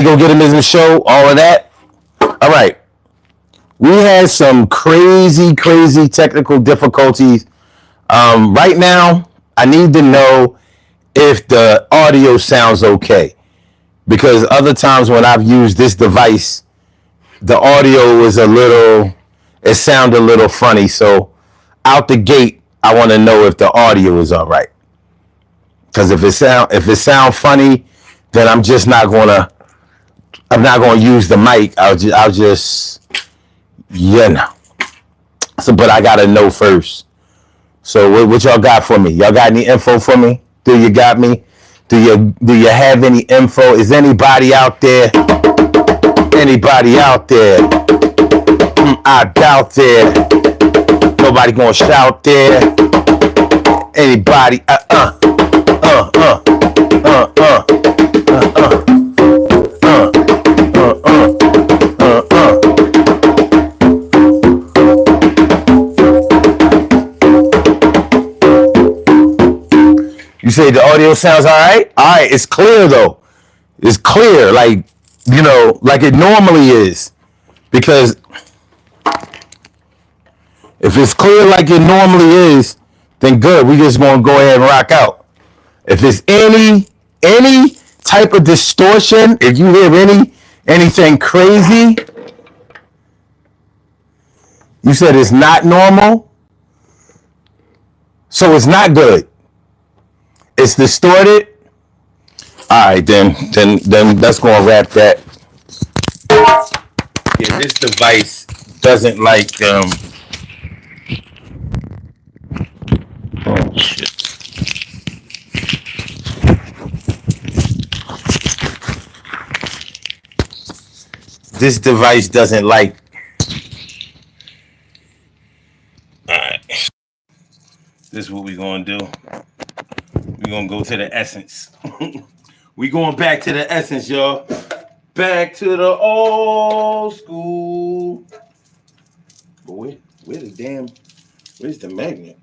Go get him in the show, all of that. All right. We had some crazy technical difficulties. Right now, I need to know if the audio sounds okay. Because other times when I've used this device, the audio was it sounded a little funny. So out the gate, I want to know if the audio is all right. Because if it sound funny, then I'm not gonna use the mic. I'll just So, but I gotta know first. So what y'all got for me? Y'all got any info for me? Do you got me? Do you have any info? Is anybody out there? Anybody out there? I doubt there. Nobody gonna shout there. Anybody? You say the audio sounds all right? All right, it's clear though. It's clear, like like it normally is. Because if it's clear like it normally is, then good. We just gonna go ahead and rock out. If it's any type of distortion, if you hear anything crazy, you said it's not normal, so it's not good. It's distorted. All right, then let's go and wrap that. Yeah, this device doesn't like oh shit. This device doesn't like. All right. This is what we're gonna do. We're gonna go to the essence. We going back to the essence, y'all. Back to the old school. But where's the magnet?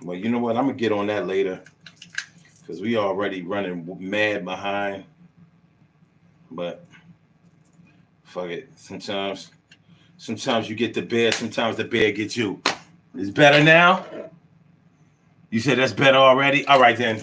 Well, you know what? I'm gonna get on that later. Because we already running mad behind. But fuck it. Sometimes you get the bear, sometimes the bear gets you. It's better now? You said that's better already? All right, then.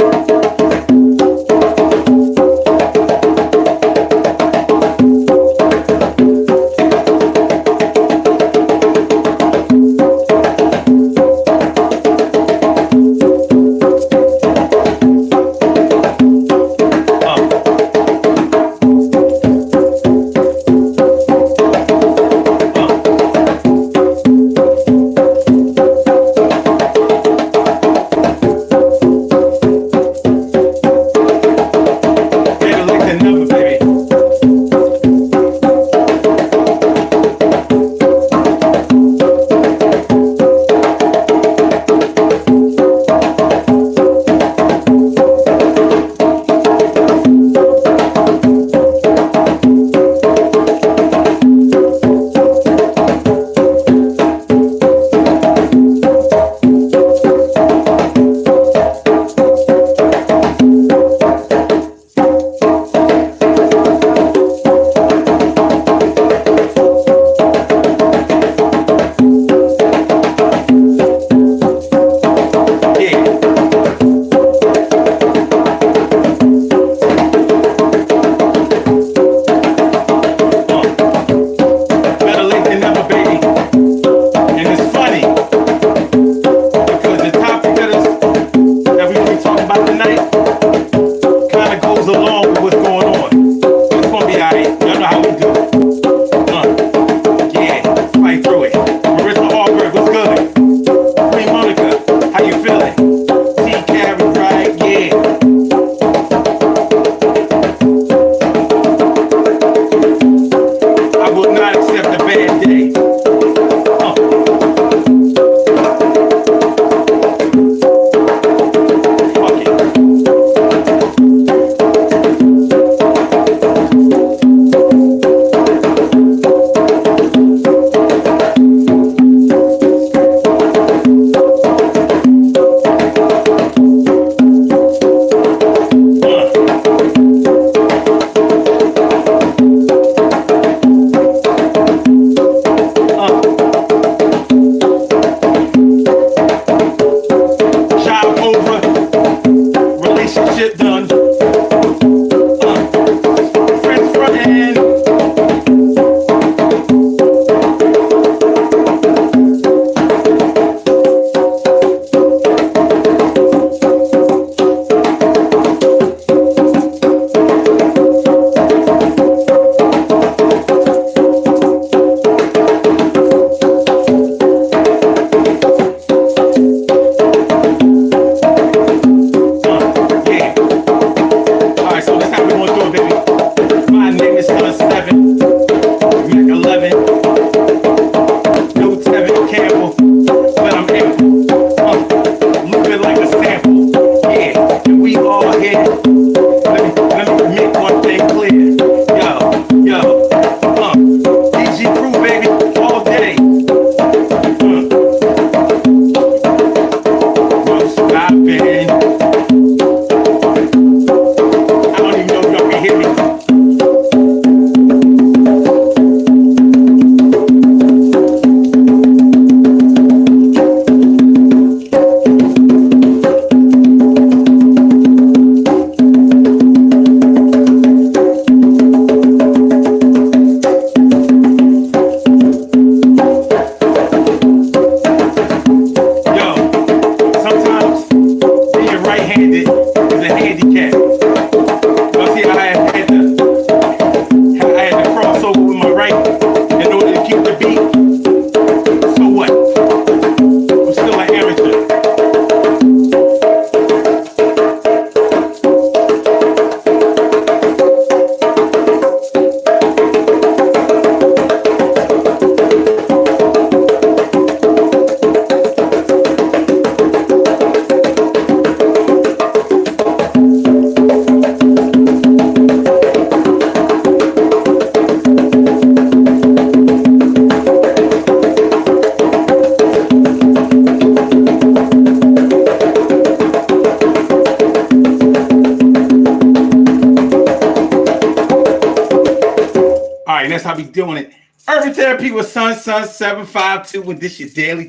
right, that's how we doing it. Urban Therapy with Sun 752, and this your daily.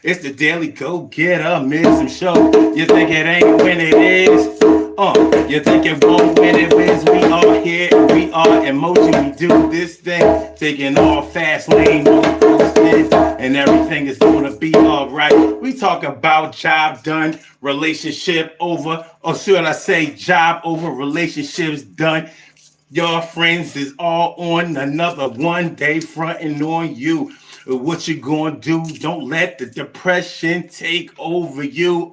It's the daily go-getter-mism show. You think it ain't when it is? You think it won't when it is? We are here, we are in motion. We do this thing, taking all fast lane, and everything is gonna be all right. We talk about job done, relationship over, or should I say job over, relationships done. Your friends is all on another one day fronting on you. What you gonna do? Don't let the depression take over you.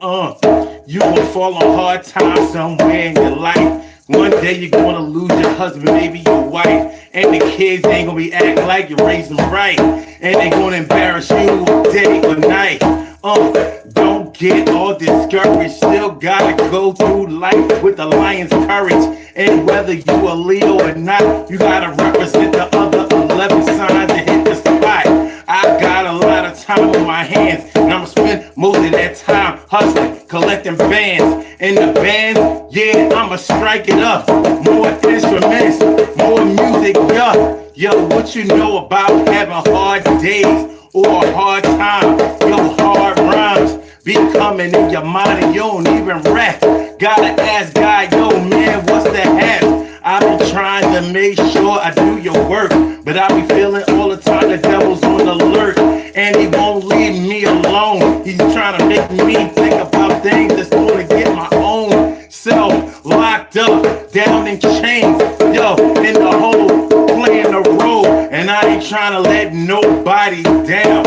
You gonna fall on hard times somewhere in your life. One day you're gonna lose your husband, maybe your wife, and the kids ain't gonna be acting like you raised them right, and they gonna embarrass you day or night. Don't get all discouraged. Still gotta go through life with the lion's courage. And whether you a Leo or not, you gotta represent the other 11 signs and hit the spot. I got a lot of time on my hands, and I'ma spend most of that time hustling, collecting bands. And the bands, yeah, I'ma strike it up. More instruments, more music, yeah. Yo, what you know about having hard days or a hard time? Yo, hard rhymes be coming in your mind and you don't even rap. Gotta ask God, yo, man, what's the hap? I be trying to make sure I do your work, but I be feeling all the time the devil's on alert, and he won't leave me alone. He's trying to make me think about things that's gonna get my own self locked up, down in chains, yo, in the hole, playing the role, and I ain't trying to let nobody down.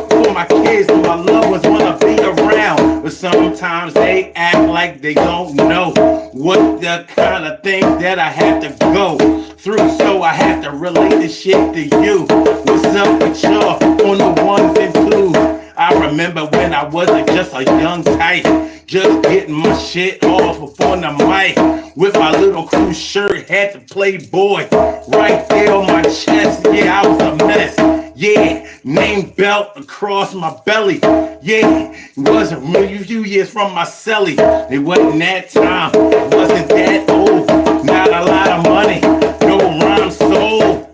For my kids and my loved ones wanna be around, but sometimes they act like they don't know what the kind of things that I have to go through, so I have to relate this shit to you. What's up with y'all on the ones and twos? I remember when I wasn't just a young type, just getting my shit off upon the mic with my little cool shirt, had to play boy right there on my chest. Yeah, I was a mess. Yeah, name belt across my belly. Yeah, it wasn't a few years from my celly. It wasn't that time, wasn't that old. Not a lot of money, no rhyme sold.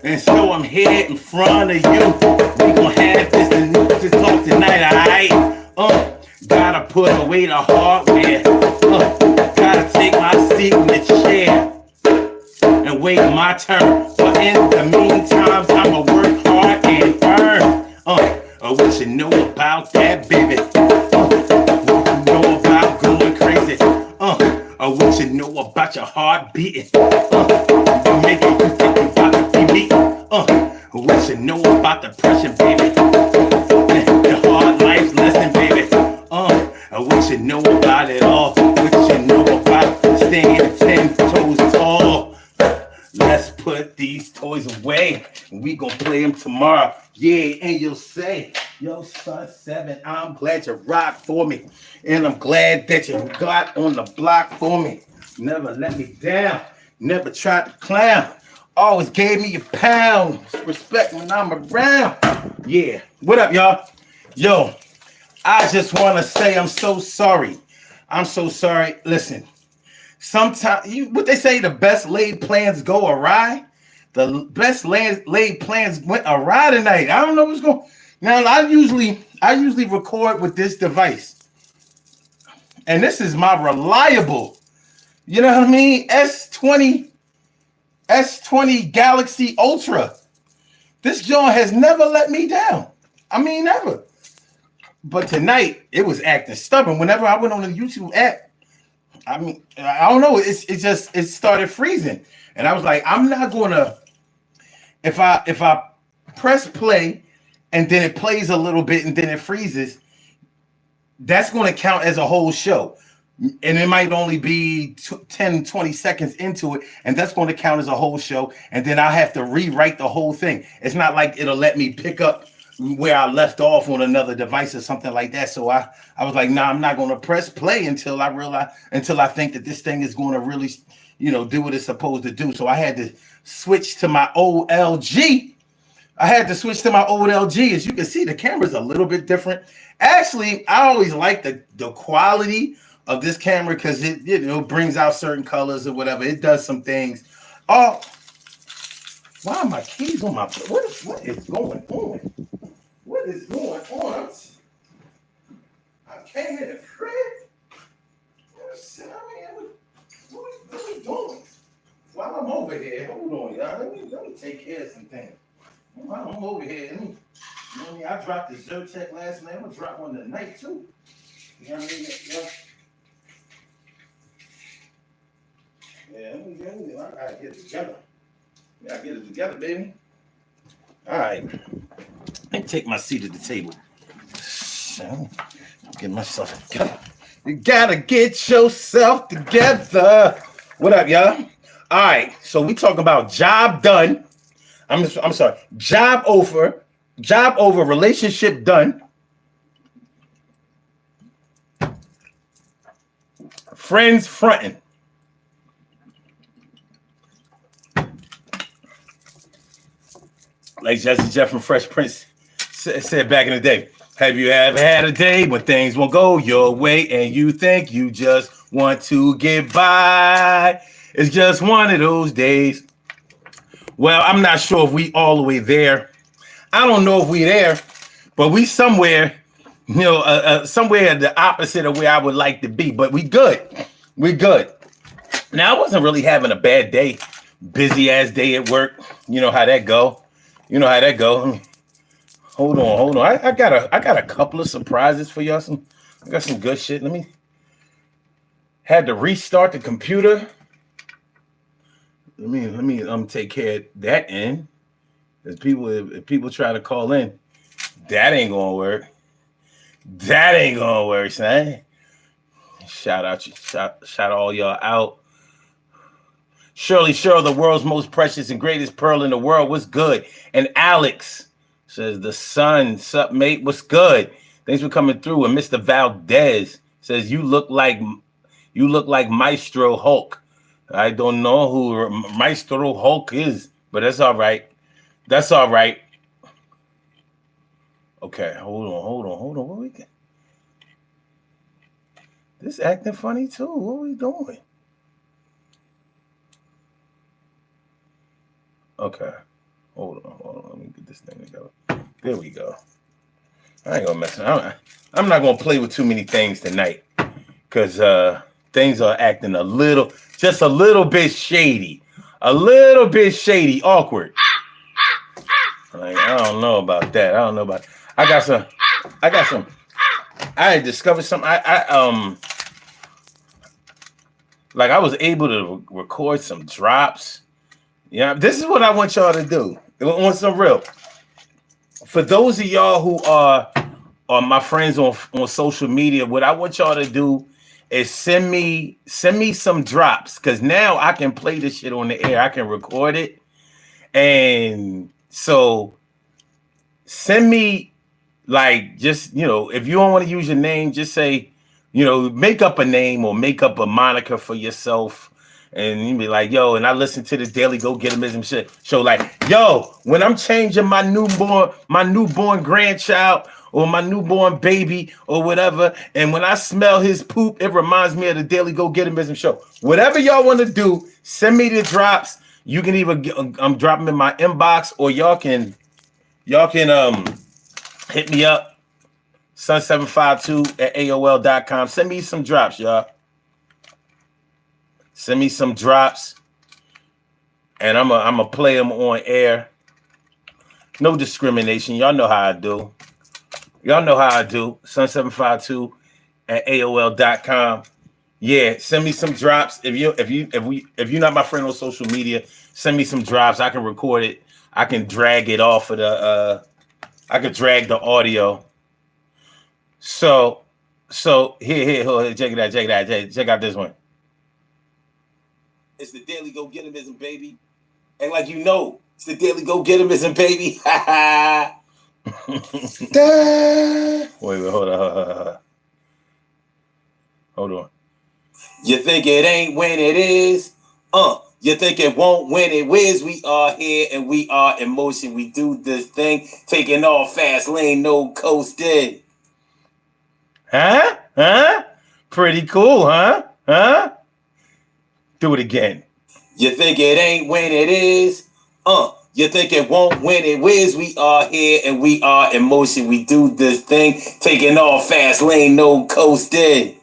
And so I'm here in front of you. We gon' have this to talk tonight, alright? Gotta put away the hardware. Gotta take my seat in the chair and wait my turn. But in the meantime, I'ma work hard and earn. What you know about that, baby? What you know about going crazy? What you know about your heart beating? Making you think you about to be me. What you know about depression, baby? The hard life lesson, baby. What you know about it all? What you know about staying 10 toes tall? Let's put these toys away, and we gonna play them tomorrow. Yeah, and you'll say, yo, son 7, I'm glad you rocked for me, and I'm glad that you got on the block for me. Never let me down, never tried to clown, always gave me a pound. Respect when I'm around. Yeah, what up, y'all? Yo, I just want to say I'm so sorry. I'm so sorry. Listen, sometimes, what they say, the best laid plans go awry. The best laid plans went awry tonight. I don't know what's going on. Now, I usually record with this device. And this is my reliable, you know what I mean? S20 Galaxy Ultra. This joint has never let me down. I mean, never. But tonight, it was acting stubborn. Whenever I went on the YouTube app, I mean, I don't know. It started freezing. And I was like, I'm not gonna, if I press play and then it plays a little bit and then it freezes, that's going to count as a whole show. And it might only be 10, 20 seconds into it, and that's going to count as a whole show. And then I'll have to rewrite the whole thing. It's not like it'll let me pick up where I left off on another device or something like that. So I was like, nah, I'm not going to press play until I think that this thing is going to really, do what it's supposed to do. So I had to switch to my old LG. As you can see, the camera's a little bit different. Actually, I always like the quality of this camera because it brings out certain colors or whatever. It does some things. Oh, why are my keys on my? What is going on? What is going on? I came in the crib. What are we doing? While I'm over here, hold on, y'all. Let me take care of some things. While I'm over here, I dropped the Zyrtec last night. I'm gonna drop one tonight too. You know what I mean? Yeah, I gotta get it together. Gotta get it together, baby. All right. Let me take my seat at the table. Get myself together. You gotta get yourself together. What up, y'all? All right, so we talking about job done. I'm sorry, job over, relationship done. Friends fronting. Like Jesse Jeff from Fresh Prince said back in the day. Have you ever had a day when things won't go your way and you think you just want to get by? It's just one of those days. Well, I'm not sure if we all the way there. I don't know if we there, but we somewhere, somewhere the opposite of where I would like to be. But we good. We good. Now, I wasn't really having a bad day. Busy ass day at work. You know how that go. Hold on. I got a couple of surprises for y'all. I got some good shit. Had to restart the computer. Let me take care of that end. If people try to call in, that ain't gonna work. Son. Shout all y'all out. Shirley, the world's most precious and greatest pearl in the world. What's good? And Alex says, the sun, sup, mate? What's good? Thanks for coming through. And Mr. Valdez says, you look like Maestro Hulk. I don't know who Maestro Hulk is, but that's all right. Okay, hold on. What we get? This acting funny too. What are we doing? Okay, hold on. Let me get this thing together. There we go. I ain't gonna mess around. I'm not gonna play with too many things tonight because things are acting just a little bit shady, awkward. Like, I don't know about that. I got some. I had discovered something. I was able to record some drops. Yeah, this is what I want y'all to do. I want some real. For those of y'all who are my friends on social media, what I want y'all to do is send me some drops, because now I can play this shit on the air. I can record it. And so send me, just, if you don't want to use your name, just say, make up a name or make up a moniker for yourself. And you be like, yo, and I listen to the Daily Go Getimism shit show, like, yo, when I'm changing my newborn grandchild or my newborn baby or whatever, and when I smell his poop, it reminds me of the Daily Go Getimism show. Whatever y'all want to do, send me the drops. You can either drop them in my inbox, or y'all can hit me up, sun752@aol.com. Send me some drops, y'all. Send me some drops, and I'm a play them on air. No discrimination. Y'all know how I do. sun752@aol.com. Yeah, send me some drops. If you're not my friend on social media, send me some drops. I can record it. I can drag it off of the. I could drag the audio. So here, check it out. Check out this one. It's the Daily Go Getimism, baby. And it's the Daily Go Getimism, baby. Wait, hold on. You think it ain't when it is? You think it won't when it is? We are here and we are in motion. We do this thing, taking off fast lane, no coasting. Huh? Pretty cool, huh? Huh? Do it again. You think it ain't when it is? You think it won't when it is? We are here and we are in motion. We do this thing, taking off fast lane, no coasting.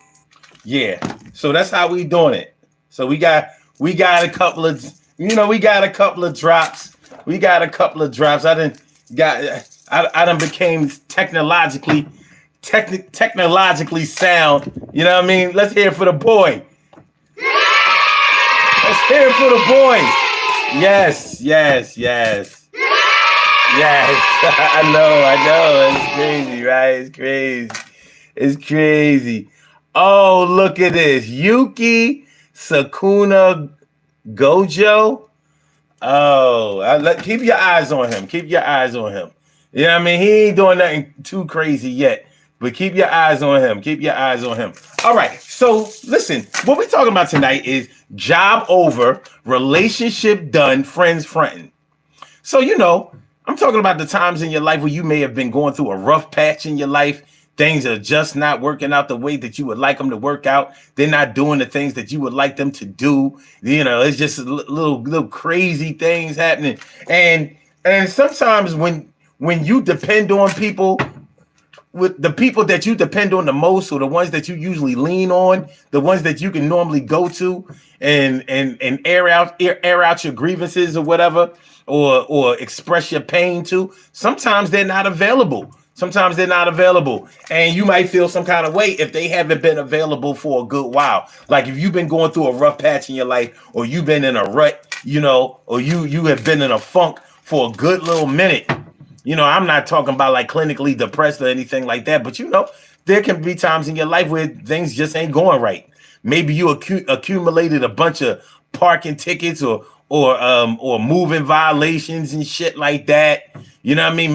Yeah. So that's how we doing it. So we got a couple of we got a couple of drops. We got a couple of drops. I done became technologically sound. You know what I mean? Let's hear it for the boy. Let's hear it for the boys. Yes. Yes. I know. It's crazy, right? It's crazy. Oh, look at this. Yuki Sakuna Gojo. Oh, keep your eyes on him. You know what I mean? He ain't doing nothing too crazy yet, but keep your eyes on him. All right. So listen, what we're talking about tonight is job over, relationship done, friends fronting. So, I'm talking about the times in your life where you may have been going through a rough patch in your life. Things are just not working out the way that you would like them to work out. They're not doing the things that you would like them to do. It's just little crazy things happening. And sometimes when you depend on people, with the people that you depend on the most, or the ones that you usually lean on, the ones that you can normally go to and air out your grievances or whatever, or express your pain to, sometimes they're not available. And you might feel some kind of way if they haven't been available for a good while. Like if you've been going through a rough patch in your life, or you've been in a rut, or you have been in a funk for a good little minute. I'm not talking about like clinically depressed or anything like that, but there can be times in your life where things just ain't going right. Maybe you accumulated a bunch of parking tickets or moving violations and shit like that. You know what I mean?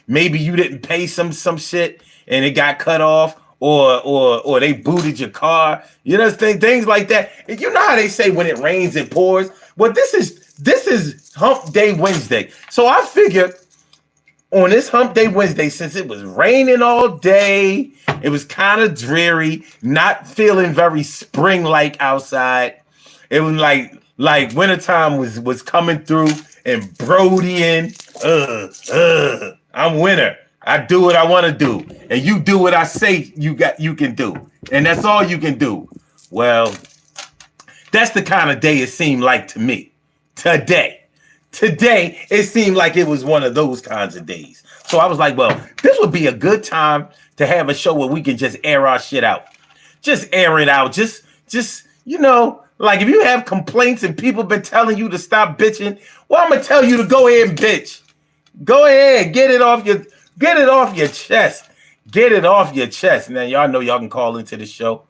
Maybe you didn't pay some shit and it got cut off, or they booted your car. Things like that. And you know how they say when it rains it pours. Well, this is Hump Day Wednesday, so I figured on this Hump Day Wednesday, since it was raining all day, it was kind of dreary, not feeling very spring-like outside. It was like wintertime was coming through and Brodying. I'm winter. I do what I want to do, and you do what I say you can do, and that's all you can do. Well, that's the kind of day it seemed like to me today. Today, it seemed like it was one of those kinds of days. So I was like, well, this would be a good time to have a show where we can just air our shit out. Just air it out. Just like if you have complaints and people been telling you to stop bitching, well, I'm gonna tell you to go ahead and bitch. Go ahead, get it off your chest. Get it off your chest. Now, y'all know y'all can call into the show.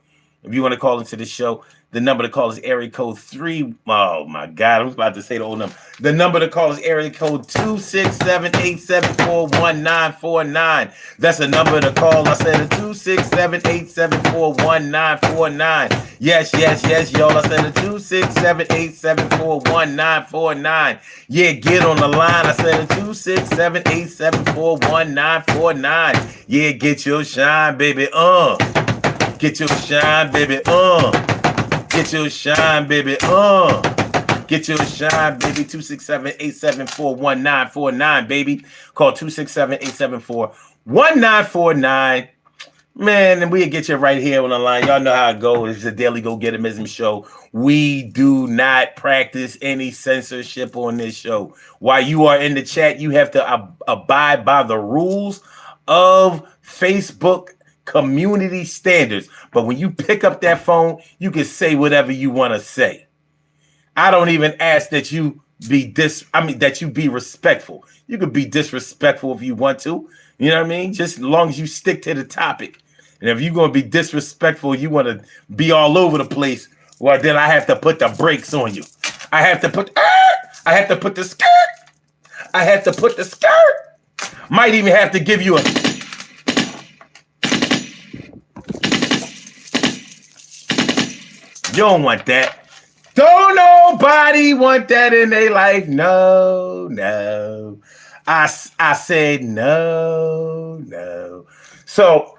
If you want to call into the show, the number to call is area code 3. Oh my God, I was about to say the old number. The number to call is area code 267-874-1949. That's the number to call. I said 267-874-1949. Yes, y'all. I said 267-874-1949. Yeah, get on the line. I said 267-874-1949. Yeah, get your shine, baby. Get your shine, baby. Get your shine, baby. Get your shine, baby. 267-874-1949, baby. Call 267-874-1949. Man, and we'll get you right here on the line. Y'all know how it goes. It's the Daily Go Getimism show. We do not practice any censorship on this show. While you are in the chat, you have to abide by the rules of Facebook community standards. But when you pick up that phone, you can say whatever you want to say. I don't even ask that you that you be respectful. You could be disrespectful if you want to. You know what I mean? Just as long as you stick to the topic. And if you're going to be disrespectful, you want to be all over the place, well, then I have to put the brakes on you. I have to put the skirt. Might even have to give you a You don't want that. Don't nobody want that in their life. No. I said no. So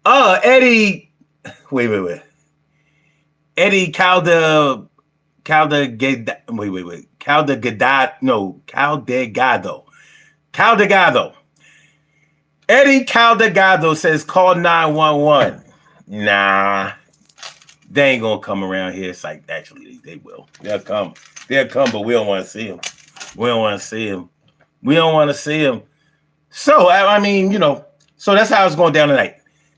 Eddie. Wait. Eddie Calda. Caldegaddo. Eddie Caldegaddo says call 911. Nah, they ain't gonna come around here. It's like actually they will. They'll come, but we don't want to see them. We don't want to see them. So I mean, so that's how it's going down tonight.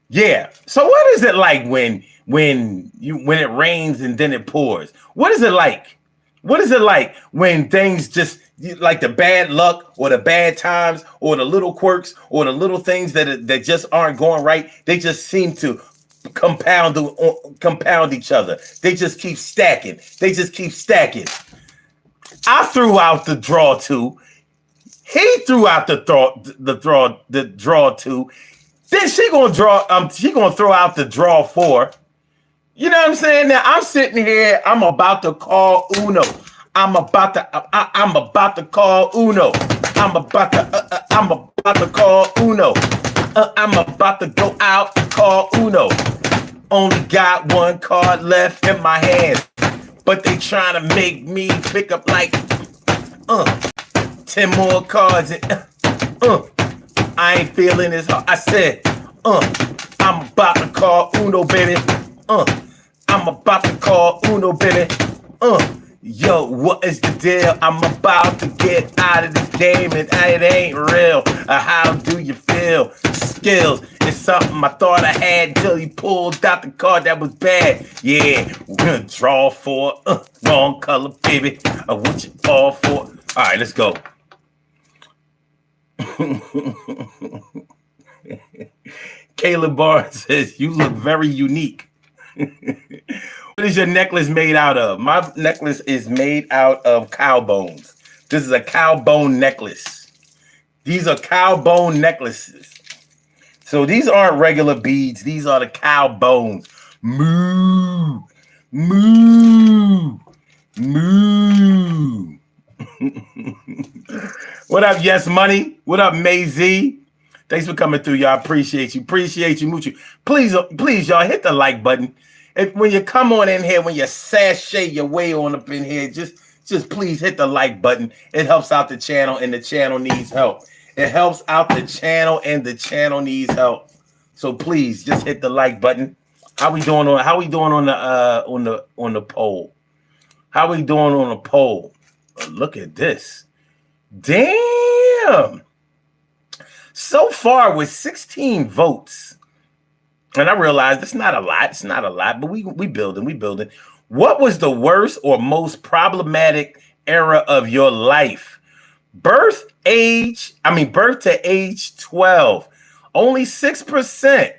Yeah. So what is it like when it rains and then it pours? What is it like? What is it like when things just like the bad luck or the bad times or the little quirks or the little things that just aren't going right? They just seem to compound each other. They just keep stacking. I threw out the draw two. He threw out the draw two. Then she gonna throw out the draw four. You know what I'm saying? Now I'm sitting here. I'm about to call Uno. I'm about to call Uno. I'm about to call Uno. I'm about to go out and call Uno. Only got one card left in my hand, but they trying to make me pick up like 10 more cards. And, I ain't feeling this hard. I said, I'm about to call Uno, baby. I'm about to call Uno, baby. Yo, what is the deal? I'm about to get out of this game and it ain't real. How do you feel? Skills is something I thought I had until he pulled out the card that was bad. Yeah, we're gonna draw for wrong color, baby. What you all for? All right, let's go. Caleb Barnes says, you look very unique. What is your necklace made out of? My necklace is made out of cow bones. This is a cow bone necklace. These are cow bone necklaces. So these aren't regular beads. These are the cow bones. Moo. Moo. Moo. What up, Yes Money? What up, Maz? Thanks for coming through, y'all. Appreciate you, Moochie. Please, y'all, hit the like button. When you come on in here, when you sashay your way on up in here, just please hit the like button. It helps out the channel, and the channel needs help. So please, just hit the like button. How we doing on the poll? How we doing on the poll? Oh, look at this. Damn. So far with 16 votes. And I realized it's not a lot, but we building. What was the worst or most problematic era of your life? Birth to age 12. Only 6%.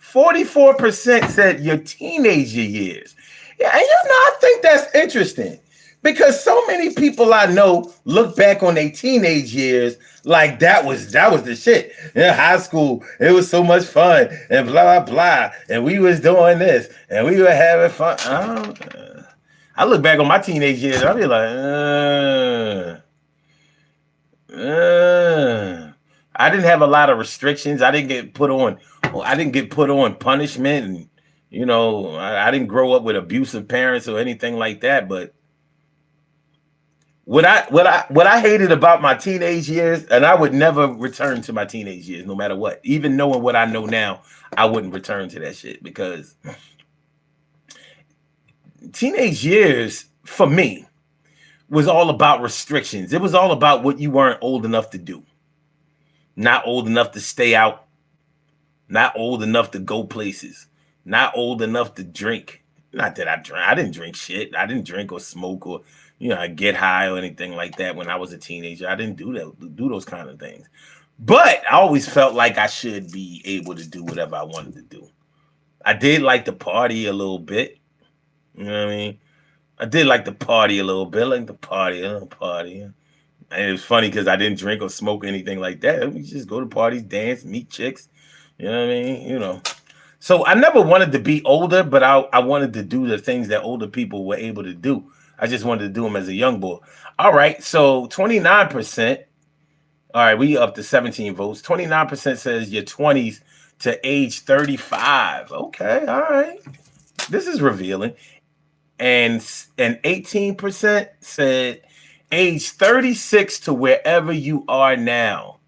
44% said your teenager years. Yeah, and I think that's interesting. Because so many people I know look back on their teenage years like that was the shit. In high school, it was so much fun and blah, blah, blah. And we was doing this and we were having fun. I look back on my teenage years, I'll be like, I didn't have a lot of restrictions. I didn't get put on punishment. And, I didn't grow up with abusive parents or anything like that. But what I hated about my teenage years, and I would never return to my teenage years, no matter what. Even knowing what I know now, I wouldn't return to that shit, because teenage years for me was all about restrictions. It was all about what you weren't old enough to do. Not old enough to stay out. Not old enough to go places. Not old enough to drink. Not that I drank. I didn't drink shit. I didn't drink or smoke or I get high or anything like that when I was a teenager. I didn't do those kind of things. But I always felt like I should be able to do whatever I wanted to do. I did like to party a little bit. You know what I mean? I did like to party a little bit. Like to party. And it was funny because I didn't drink or smoke anything like that. We just go to parties, dance, meet chicks. You know what I mean? So I never wanted to be older, but I wanted to do the things that older people were able to do. I just wanted to do them as a young boy. All right, so 29%. All right, we up to 17 votes. 29% says your 20s to age 35. Okay, all right. This is revealing. And 18% said age 36 to wherever you are now.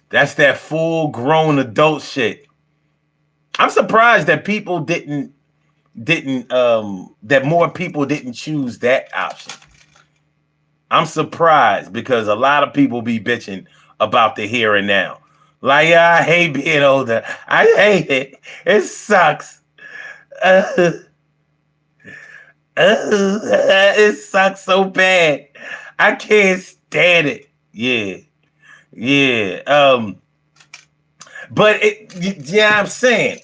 That's that full grown adult shit. I'm surprised that people didn't that more people didn't choose that option. I'm surprised because a lot of people be bitching about the here and now. Like, yeah, I hate being older. I hate it. It sucks. It sucks so bad. I can't stand it. Yeah. But yeah, I'm saying,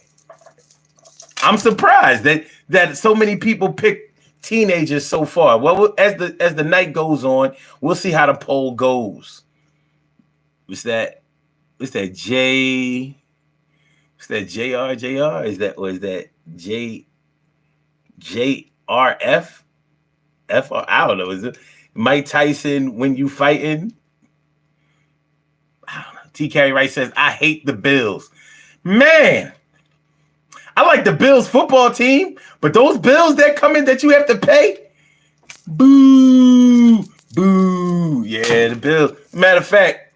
I'm surprised that so many people pick teenagers so far. Well, as the night goes on, we'll see how the poll goes. What's that J? What's that JR? Is that JRF? Or I don't know. Is it Mike Tyson when you fighting? I don't know. T. Carey Wright says, I hate the Bills. Man, I like the Bills football team, but those bills that come in that you have to pay, boo. Yeah, the Bills. Matter of fact,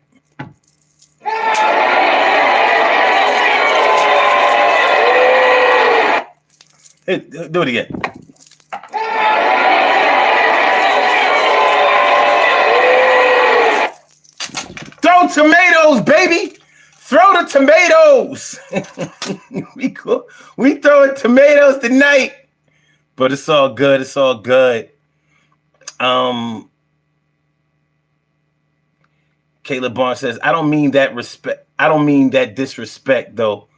hey, do it again. Throw tomatoes, baby. Throw the tomatoes. we throwing tomatoes tonight. But it's all good. It's all good. Caleb Barnes says, I don't mean that respect. I don't mean that disrespect, though.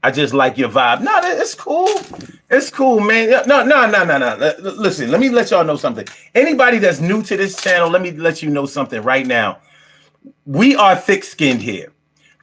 I just like your vibe. No, it's cool. It's cool, man. No. Listen, let me let y'all know something. Anybody that's new to this channel, let me let you know something right now. We are thick-skinned here.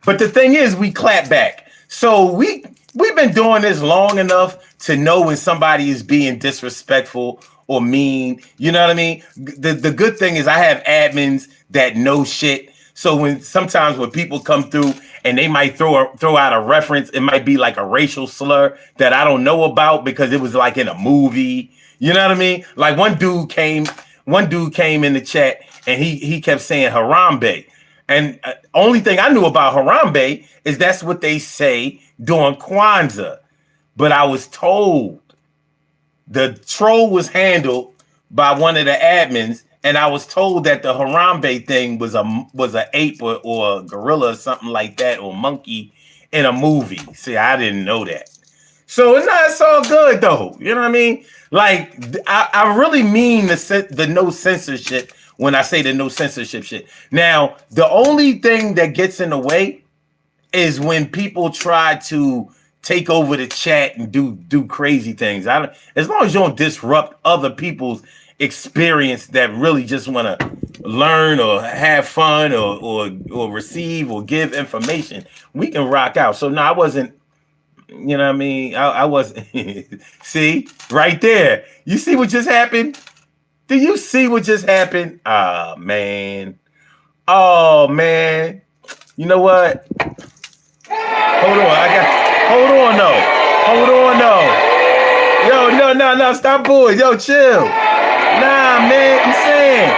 But the thing is, we clap back. So we've been doing this long enough to know when somebody is being disrespectful or mean. You know what I mean? The good thing is I have admins that know shit. So sometimes when people come through and they might throw out a reference, it might be like a racial slur that I don't know about because it was like in a movie. You know what I mean? Like one dude came in the chat and he kept saying Harambe. And only thing I knew about Harambe is that's what they say during Kwanzaa. But I was told the troll was handled by one of the admins, and I was told that the Harambe thing was a ape or a gorilla or something like that, or monkey in a movie. See, I didn't know that. So it's all good though. You know what I mean? Like I really mean the no censorship when I say the no censorship shit. Now, the only thing that gets in the way is when people try to take over the chat and do crazy things. As long as you don't disrupt other people's experience that really just want to learn or have fun or receive or give information, we can rock out. So no, I wasn't. You know what I mean? I wasn't. See, right there. You see what just happened? Do you see what just happened? Oh man. You know what? Hold on though. Yo, no, stop boys. Yo, chill. Nah, man, I'm saying.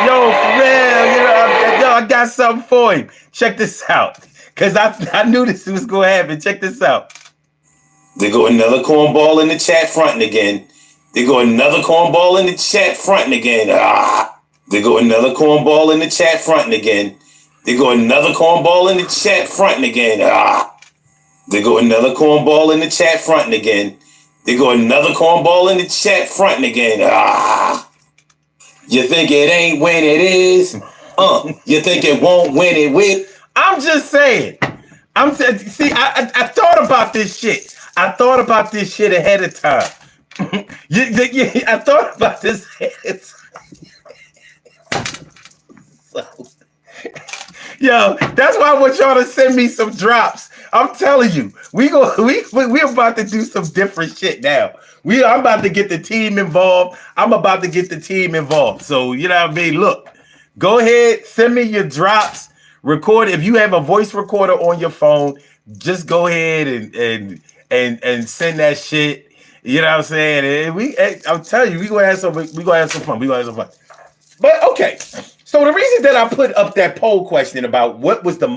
Yo, for real, I got something for him. Check this out. Cause I knew this was gonna happen. Check this out. They go another cornball in the chat fronting again. They go another cornball in the chat fronting again. They go another cornball in the chat fronting again. They go another cornball in the chat fronting again. They go another cornball in the chat fronting again. They go another cornball in the chat fronting again. You think it ain't when it is? You think it won't when it will? I'm just saying. I thought about this shit. I thought about this shit ahead of time. I thought about this ahead of time. So, yo, that's why I want y'all to send me some drops. I'm telling you, we're about to do some different shit now. I'm about to get the team involved. So, you know what I mean? Look, go ahead, send me your drops Record. If you have a voice recorder on your phone, just go ahead and send that shit. You know what I'm saying? And I'm telling you, we gonna have some fun. But okay, so the reason that I put up that poll question about what was the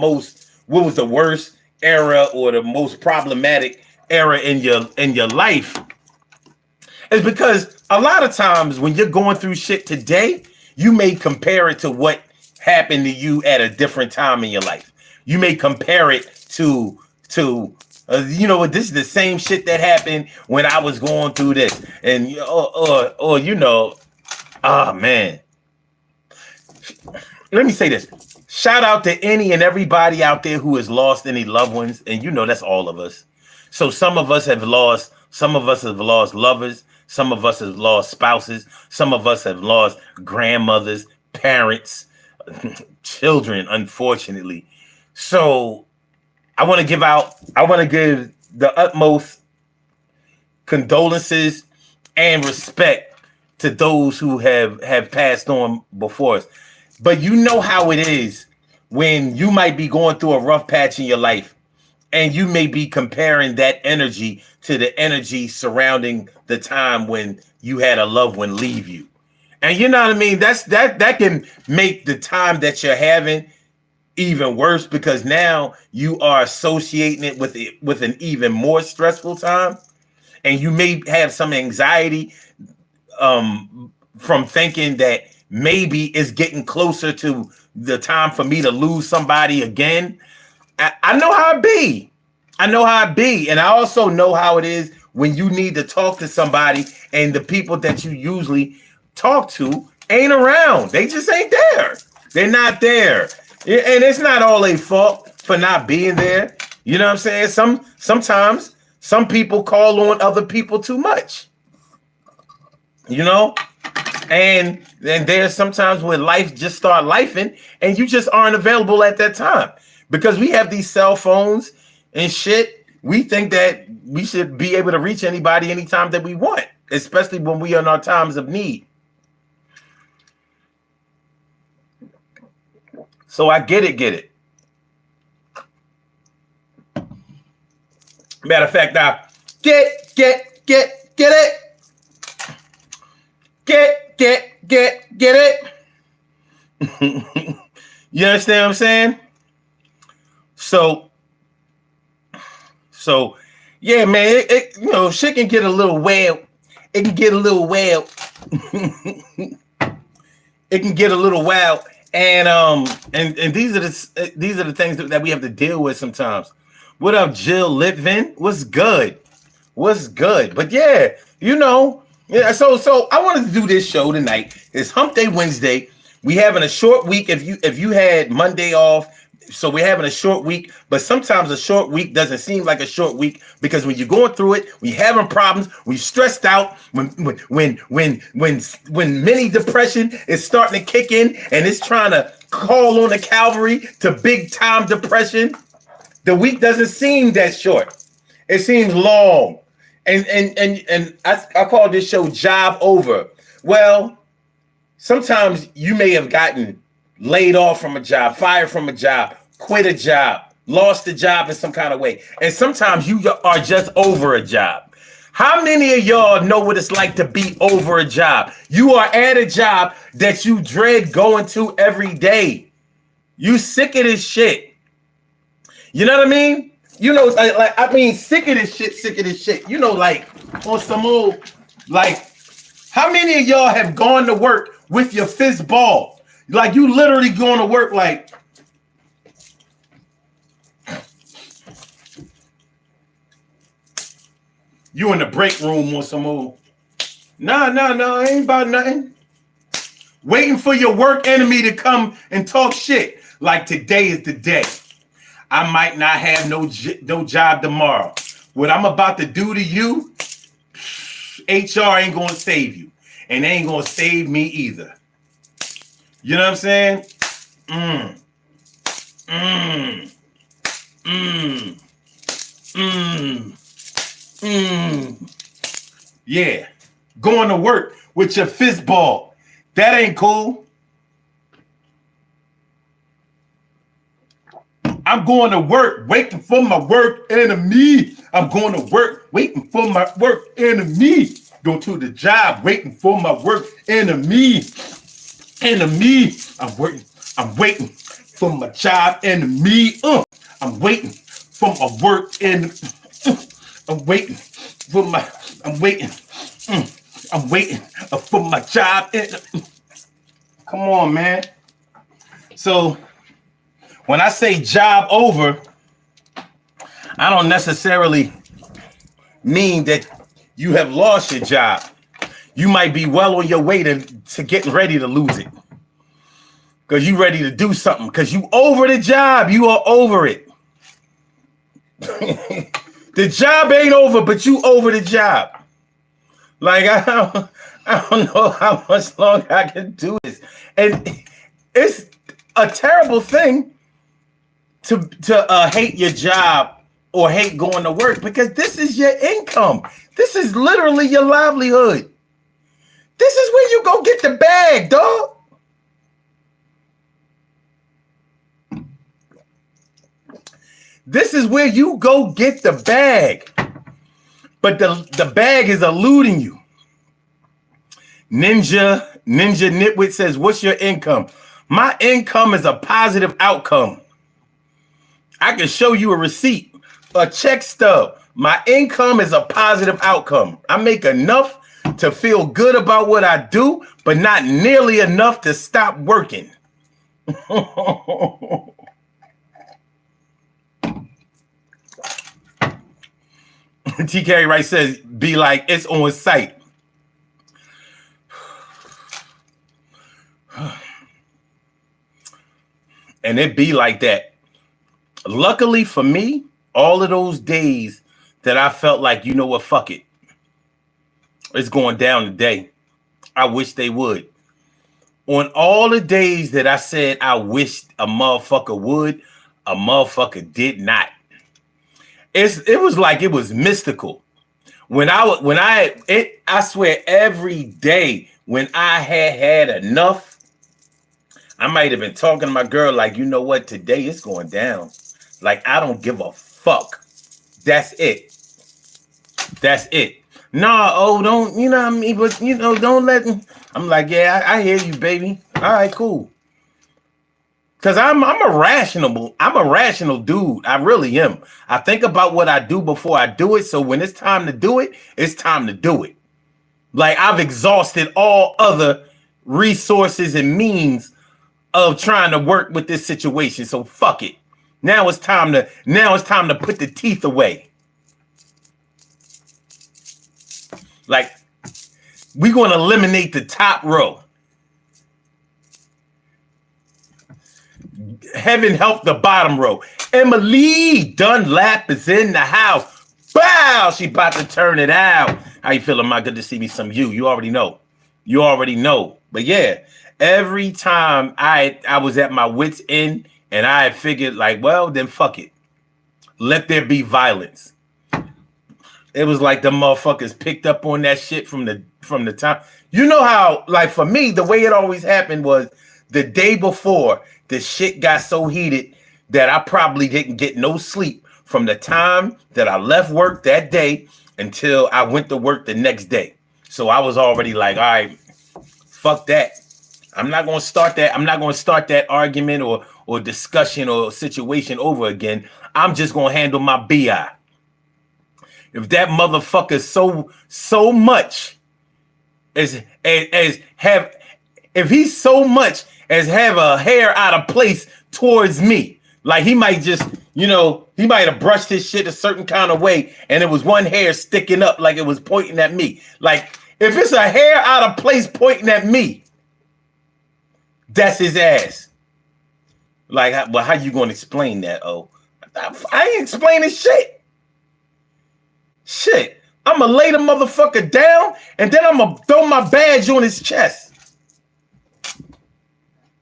worst era or the most problematic era in your life is because a lot of times when you're going through shit today, you may compare it to what happened to you at a different time in your life. You may compare it to this is the same shit that happened when I was going through this, and oh man. Let me say this. Shout out to any and everybody out there who has lost any loved ones, and that's all of us. So some of us have lost lovers, some of us have lost spouses, some of us have lost grandmothers, parents, children, unfortunately. So I want to give the utmost condolences and respect to those who have passed on before us. But you know how it is when you might be going through a rough patch in your life and you may be comparing that energy to the energy surrounding the time when you had a loved one leave you. And you know what I mean? That can make the time that you're having even worse, because now you are associating it with an even more stressful time. And you may have some anxiety from thinking that maybe it's getting closer to the time for me to lose somebody again. I know how it be. And I also know how it is when you need to talk to somebody and the people that you usually talk to ain't around. They just ain't there. They're not there. And it's not all their fault for not being there. You know what I'm saying? Sometimes some people call on other people too much. And there's sometimes when life just start lifing and you just aren't available at that time, because we have these cell phones and shit. We think that we should be able to reach anybody anytime that we want, especially when we are in our times of need. So I get it. Matter of fact, now get it. Get it. You understand what I'm saying? So yeah, man, shit can get a little wild. It can get a little wild. It can get a little wild. And these are the things that we have to deal with sometimes. What up, Jill Litvin? What's good? But yeah, so I wanted to do this show tonight. It's Hump Day Wednesday. We having a short week. If you had Monday off, so we're having a short week. But sometimes a short week doesn't seem like a short week, because when you're going through it, we having problems, we stressed out. When mini depression is starting to kick in and it's trying to call on the cavalry to big time depression, the week doesn't seem that short. It seems long. And I call this show Job Over. Well, sometimes you may have gotten laid off from a job, fired from a job, quit a job, lost a job in some kind of way. And sometimes you are just over a job. How many of y'all know what it's like to be over a job? You are at a job that you dread going to every day. You sick of this shit. You know what I mean? Sick of this shit. Like on some old, like, how many of y'all have gone to work with your fist ball? Like, you literally going to work like, you in the break room on some old, no, ain't about nothing. Waiting for your work enemy to come and talk shit. Like, today is the day. I might not have no job tomorrow. What I'm about to do to you, HR ain't going to save you. And they ain't going to save me either. You know what I'm saying? Yeah. Going to work with your fist ball. That ain't cool. I'm going to work, waiting for my work enemy. I'm going to work, waiting for my work enemy. Go to the job, waiting for my work enemy. Enemy. I'm waiting for my job enemy. I'm waiting for my work enemy. I'm waiting for my. I'm waiting. I'm waiting for my job. Come on, man. So when I say job over, I don't necessarily mean that you have lost your job. You might be well on your way to getting ready to lose it. Because you ready to do something. Because you over the job. You are over it. The job ain't over, but you over the job. Like, I don't know how much longer I can do this. And it's a terrible thing to hate your job or hate going to work, because this is your income. This is literally your livelihood. This is where you go get the bag, dog. This is where you go get the bag. But the bag is eluding you. Ninja Nitwit says, what's your income? My income is a positive outcome. I can show you a receipt, a check stub. My income is a positive outcome. I make enough to feel good about what I do, but not nearly enough to stop working. TK Wright says, be like, it's on site. And it be like that. Luckily for me, all of those days that I felt like, you know what, fuck it, it's going down today. I wish they would. On all the days that I said I wished a motherfucker would, a motherfucker did not. It was like it was mystical. I swear every day when I had enough, I might have been talking to my girl like, you know what, today it's going down. Like, I don't give a fuck. That's it. That's it. Nah, don't, you know what I mean? But, you know, don't let me. I'm like, yeah, I hear you, baby. All right, cool. Because I'm a rational dude. I really am. I think about what I do before I do it. So when it's time to do it, it's time to do it. Like, I've exhausted all other resources and means of trying to work with this situation. So fuck it. Now it's time to put the teeth away. Like, we're going to eliminate the top row. Heaven help the bottom row. Emily Dunlap is in the house. Bow! She about to turn it out. How you feeling, my? Good to see me some you. You already know. You already know. But yeah, every time I was at my wit's end and I had figured like, well, then fuck it. Let there be violence. It was like the motherfuckers picked up on that shit from the time. You know how, like, for me, the way it always happened was the day before the shit got so heated that I probably didn't get no sleep from the time that I left work that day until I went to work the next day. So I was already like, all right, fuck that. I'm not going to start that. I'm not going to start that argument or discussion or situation over again. I'm just going to handle my BI. If that motherfucker so much as have, if he's so much as have a hair out of place towards me, like he might just, you know, he might have brushed his shit a certain kind of way and it was one hair sticking up like it was pointing at me. Like, if it's a hair out of place pointing at me, that's his ass. Like, well, how you going to explain that? Oh, I ain't explaining shit. Shit, I'm going to lay the motherfucker down and then I'm going to throw my badge on his chest.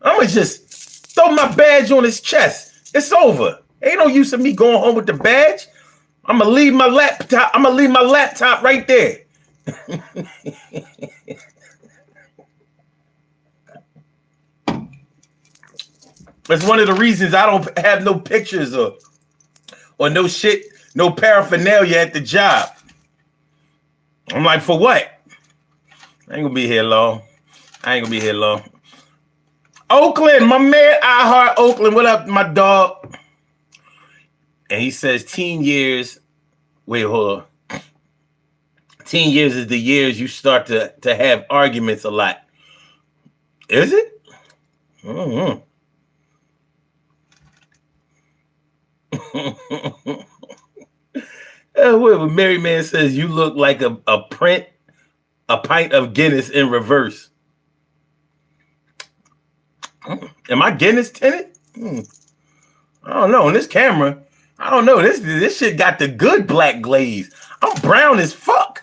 I'm going to just throw my badge on his chest. It's over. Ain't no use of me going home with the badge. I'm going to leave my laptop. I'm going to leave my laptop right there. That's one of the reasons I don't have no pictures or no shit, no paraphernalia at the job. I'm like, for what? I ain't gonna be here long. Oakland, my man, I heart Oakland. What up, my dog? And he says teen years. Wait, hold on. Teen years is the years you start to have arguments a lot. Is it? Mm-hmm. Whatever Mary Man says, you look like a pint of Guinness in reverse. Am I Guinness tinted? I don't know. On this camera, I don't know. This shit got the good black glaze. I'm brown as fuck.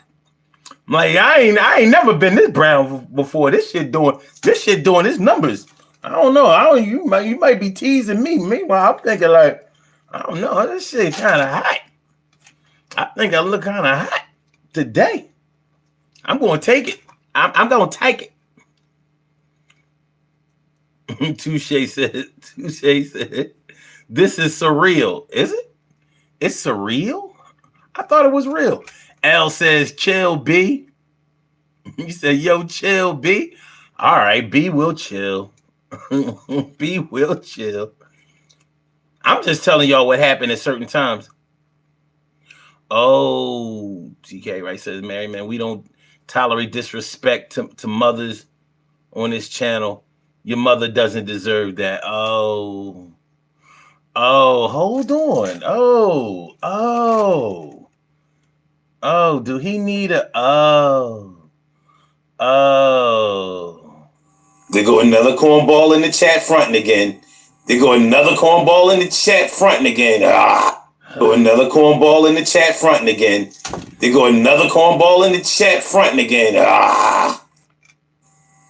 Like I ain't never been this brown before. This shit doing its numbers. I don't know. You might be teasing me. Meanwhile, I'm thinking like, I don't know. This shit kind of hot. I think I look kind of hot today. I'm going to take it. I'm going to take it. Touche said, this is surreal. Is it? It's surreal? I thought it was real. L says, chill, B. He said, yo, chill, B. All right, B will chill. B will chill. I'm just telling y'all what happened at certain times. Oh, TK right says, Mary, man, we don't tolerate disrespect to mothers on this channel. Your mother doesn't deserve that. Oh, hold on. Do he need a, There go another cornball in the chat fronting again. There go another cornball in the chat fronting again. Go another cornball in the chat fronting again. There go another cornball in the chat fronting again.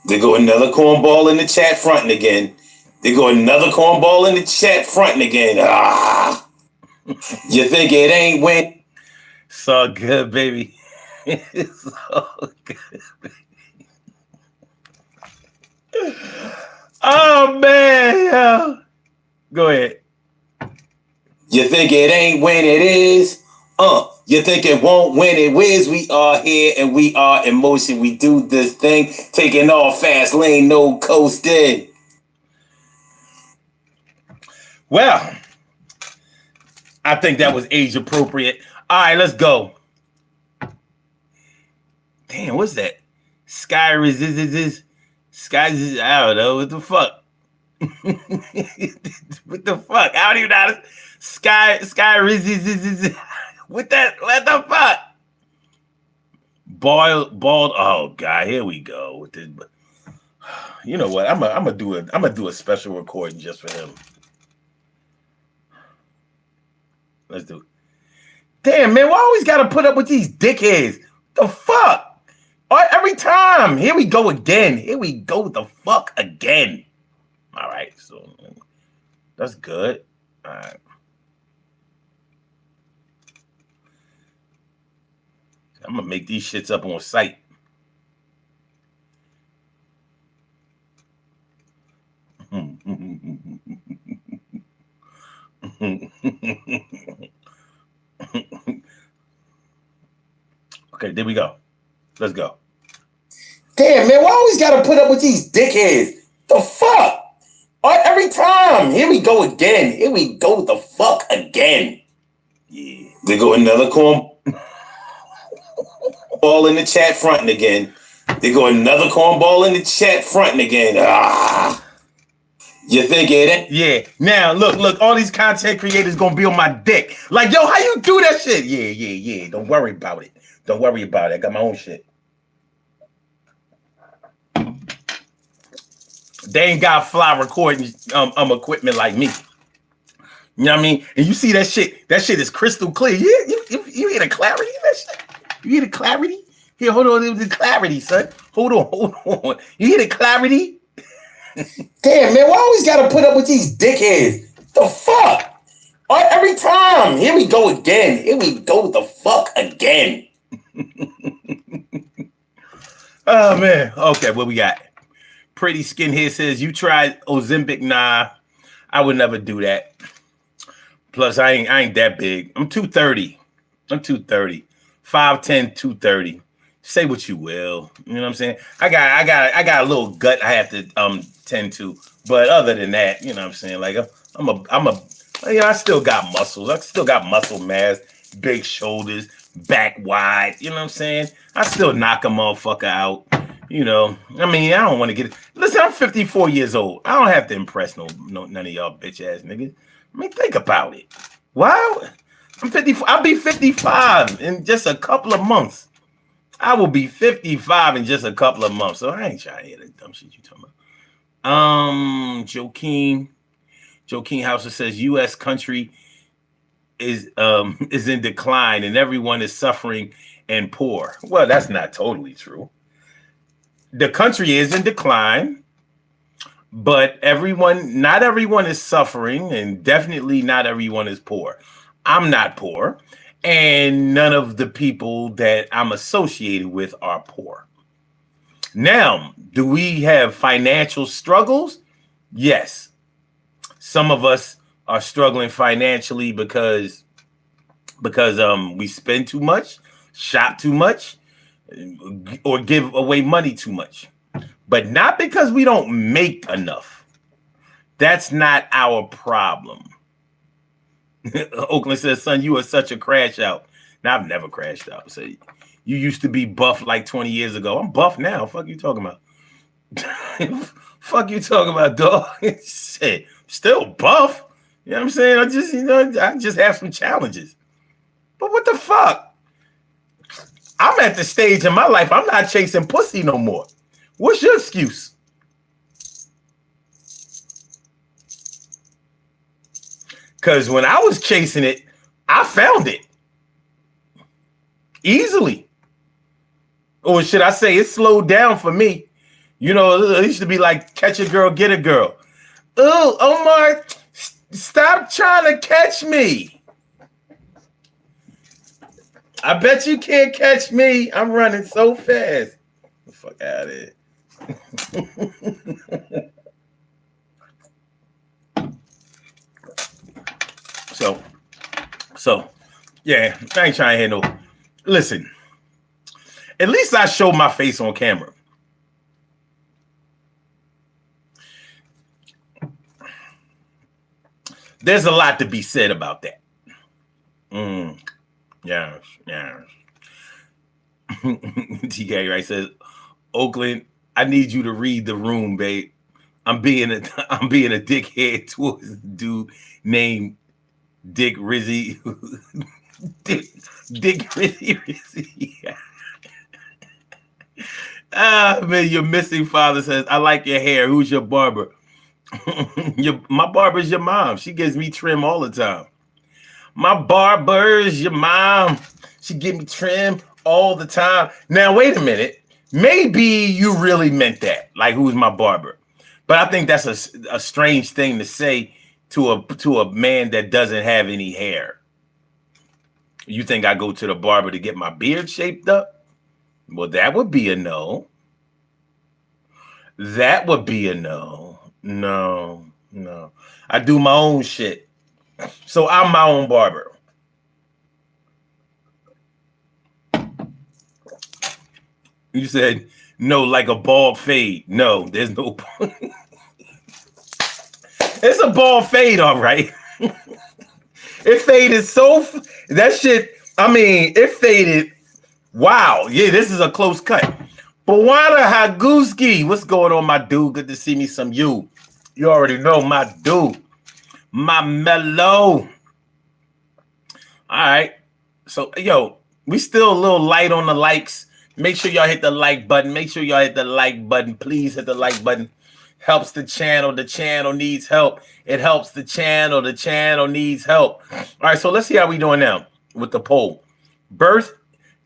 There go another cornball in the chat fronting again. There go another cornball in the chat fronting again. You think it ain't when? It's all good, baby. It's all good, baby. Oh, man. Yeah. Go ahead. You think it ain't when it is? You think it won't when it is? We are here and we are in motion. We do this thing, taking off fast lane, no coasting. Well, I think that was age appropriate. All right, let's go. Damn, what's that? Sky resist. Sky, I don't know. What the fuck? What the fuck? I don't even know how to. Sky resist. What the fuck? Bald. Oh God, here we go with this. You know what? I'm gonna do a special recording just for him. Let's do it. Damn, man, why always gotta put up with these dickheads? The fuck? Every time. Here we go again. Here we go the fuck again. All right, so that's good. All right. I'm gonna make these shits up on site. Okay, there we go. Let's go. Damn, man, why always gotta put up with these dickheads? The fuck? Every time. Here we go again. Here we go the fuck again. Yeah. There go another cornball in the chat fronting again. There go another cornball in the chat fronting again. You think it ain't? Yeah. Now, look, all these content creators gonna be on my dick. Like, yo, how you do that shit? Yeah. Don't worry about it. I got my own shit. They ain't got fly recording equipment like me. You know what I mean? And you see that shit? That shit is crystal clear. You hear the clarity in that shit? You hear the clarity? Here, hold on. It was the clarity, son. Hold on. You hear the clarity? Damn, man, why always gotta put up with these dickheads? The fuck? Every time. Here we go again. Here we go the fuck again. Oh, man. Okay, what we got? Pretty Skin here says, you tried Ozempic? Nah, I would never do that. Plus, I ain't that big. I'm 230. I'm 230. 5'10", 230. Say what you will. You know what I'm saying? I got a little gut I have to tend to. But other than that, you know what I'm saying? Like I still got muscles. I still got muscle mass, big shoulders, back wide. You know what I'm saying? I still knock a motherfucker out. You know, I mean, I don't want to get it. Listen, I'm 54 years old. I don't have to impress none of y'all bitch ass niggas. I mean, think about it. Wow, I'm 54. I'll be 55 in just a couple of months. I will be 55 in just a couple of months. So I ain't trying to hear that dumb shit you talking about. Joaquin Hauser says U.S. country is in decline and everyone is suffering and poor. Well, that's not totally true. The country is in decline, but not everyone is suffering, and definitely not everyone is poor. I'm not poor, and none of the people that I'm associated with are poor. Now, do we have financial struggles? Yes. Some of us are struggling financially because we spend too much, shop too much, or give away money too much. But not because we don't make enough. That's not our problem. Oakland says, son, you are such a crash out. Now, I've never crashed out. So you used to be buff like 20 years ago. I'm buff now. Fuck you talking about? Fuck you talking about, dog? Shit, still buff. You know what I'm saying? I just have some challenges. But what the fuck? I'm at the stage in my life, I'm not chasing pussy no more. What's your excuse? Because when I was chasing it, I found it easily. Or should I say it slowed down for me? You know, it used to be like catch a girl, get a girl. Oh, Omar, stop trying to catch me. I bet you can't catch me. I'm running so fast. Get the fuck out of here. So, yeah, I ain't trying to hear no. Listen, at least I showed my face on camera. There's a lot to be said about that. Yes. TK right says, Oakland, I need you to read the room, babe. I'm being a dickhead towards a dude named Dick Rizzy. Dick Rizzy. Man, your missing father says, I like your hair. Who's your barber? My barber's your mom. She gives me trim all the time. My barber's your mom. She give me trim all the time. Now, wait a minute. Maybe you really meant that. Like, who's my barber? But I think that's a strange thing to say to a man that doesn't have any hair. You think I go to the barber to get my beard shaped up? Well, that would be a no. That would be a no. No. I do my own shit. So I'm my own barber. You said no, like a bald fade. No, there's no. It's a bald fade, all right. It faded so that shit. I mean, it faded. Wow, yeah, this is a close cut. Bwana Haguski, what's going on, my dude? Good to see me some you. You already know my dude, my mellow. All right, so yo, we still a little light on the likes. Make sure y'all hit the like button. Make sure y'all hit the like button. Please hit the like button. Helps the channel. The channel needs help. It helps the channel. The channel needs help. All right, so let's see how we doing now with the poll. Birth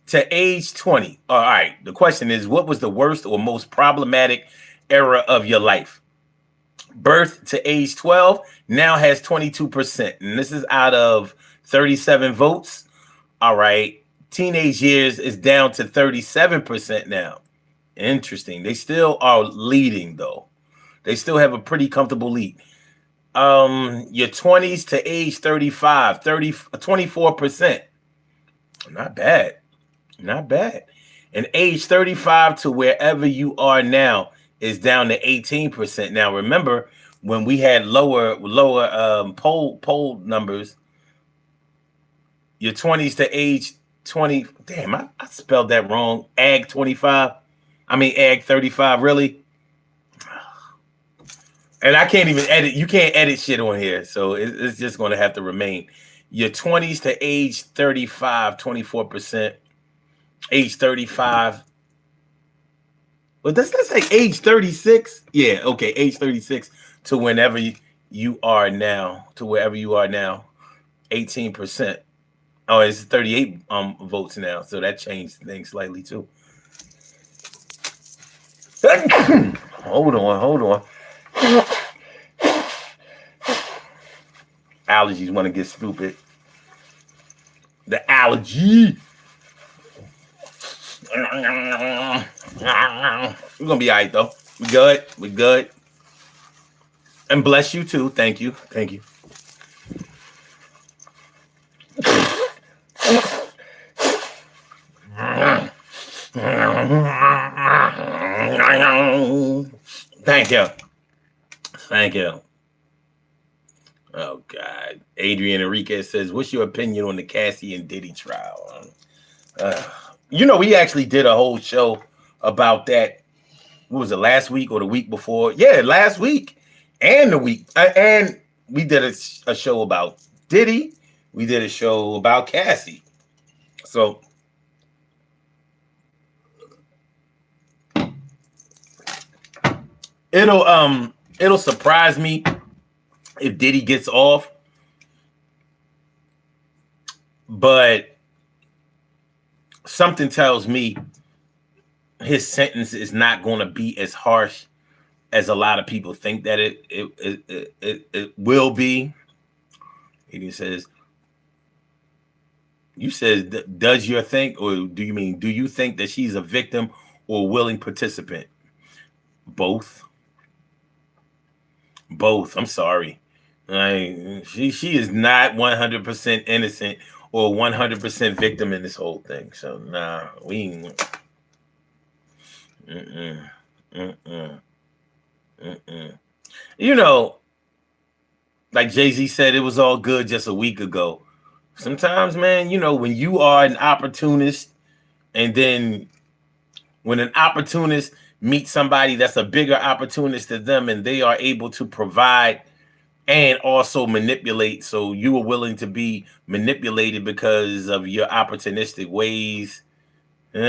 to age 20. All right, the question is, what was the worst or most problematic era of your life? Birth to age 12 now has 22%, and this is out of 37 votes. All right. Teenage years is down to 37% now. Interesting. They still are leading, though. They still have a pretty comfortable lead. Your 20s to age 35, 24%. Not bad. Not bad. And age 35 to wherever you are now is down to 18%. Now remember when we had lower poll numbers, your 20s to age 20. Damn, I spelled that wrong. Ag 25. I mean ag 35, really? And I can't even edit. You can't edit shit on here. So it's just going to have to remain. Your 20s to age 35, 24%. Age 35. Well, does that say age 36? Yeah, okay. Age 36 to whenever you are now, to wherever you are now. 18%. Oh, it's 38 votes now. So that changed things slightly too. Hold on. Allergies want to get stupid. The allergy. We're gonna be all right though. We good. And bless you too. Thank you. Thank you. Thank you. Oh God. Adrian Enriquez says, what's your opinion on the Cassie and Diddy trial? We actually did a whole show about that. What was it, last week or the week before? Yeah, last week and the week. And we did a show about Diddy. We did a show about Cassie. So it'll surprise me if Diddy gets off. But something tells me his sentence is not going to be as harsh as a lot of people think that it will be. He says, you says, does your think, or do you think that she's a victim or willing participant? Both. I'm sorry. She is not 100% innocent or 100% victim in this whole thing. So nah, we. Like Jay-Z said, it was all good just a week ago. Sometimes, man, when you are an opportunist, and then when an opportunist meets somebody that's a bigger opportunist to them, and they are able to provide and also manipulate, so you are willing to be manipulated because of your opportunistic ways. All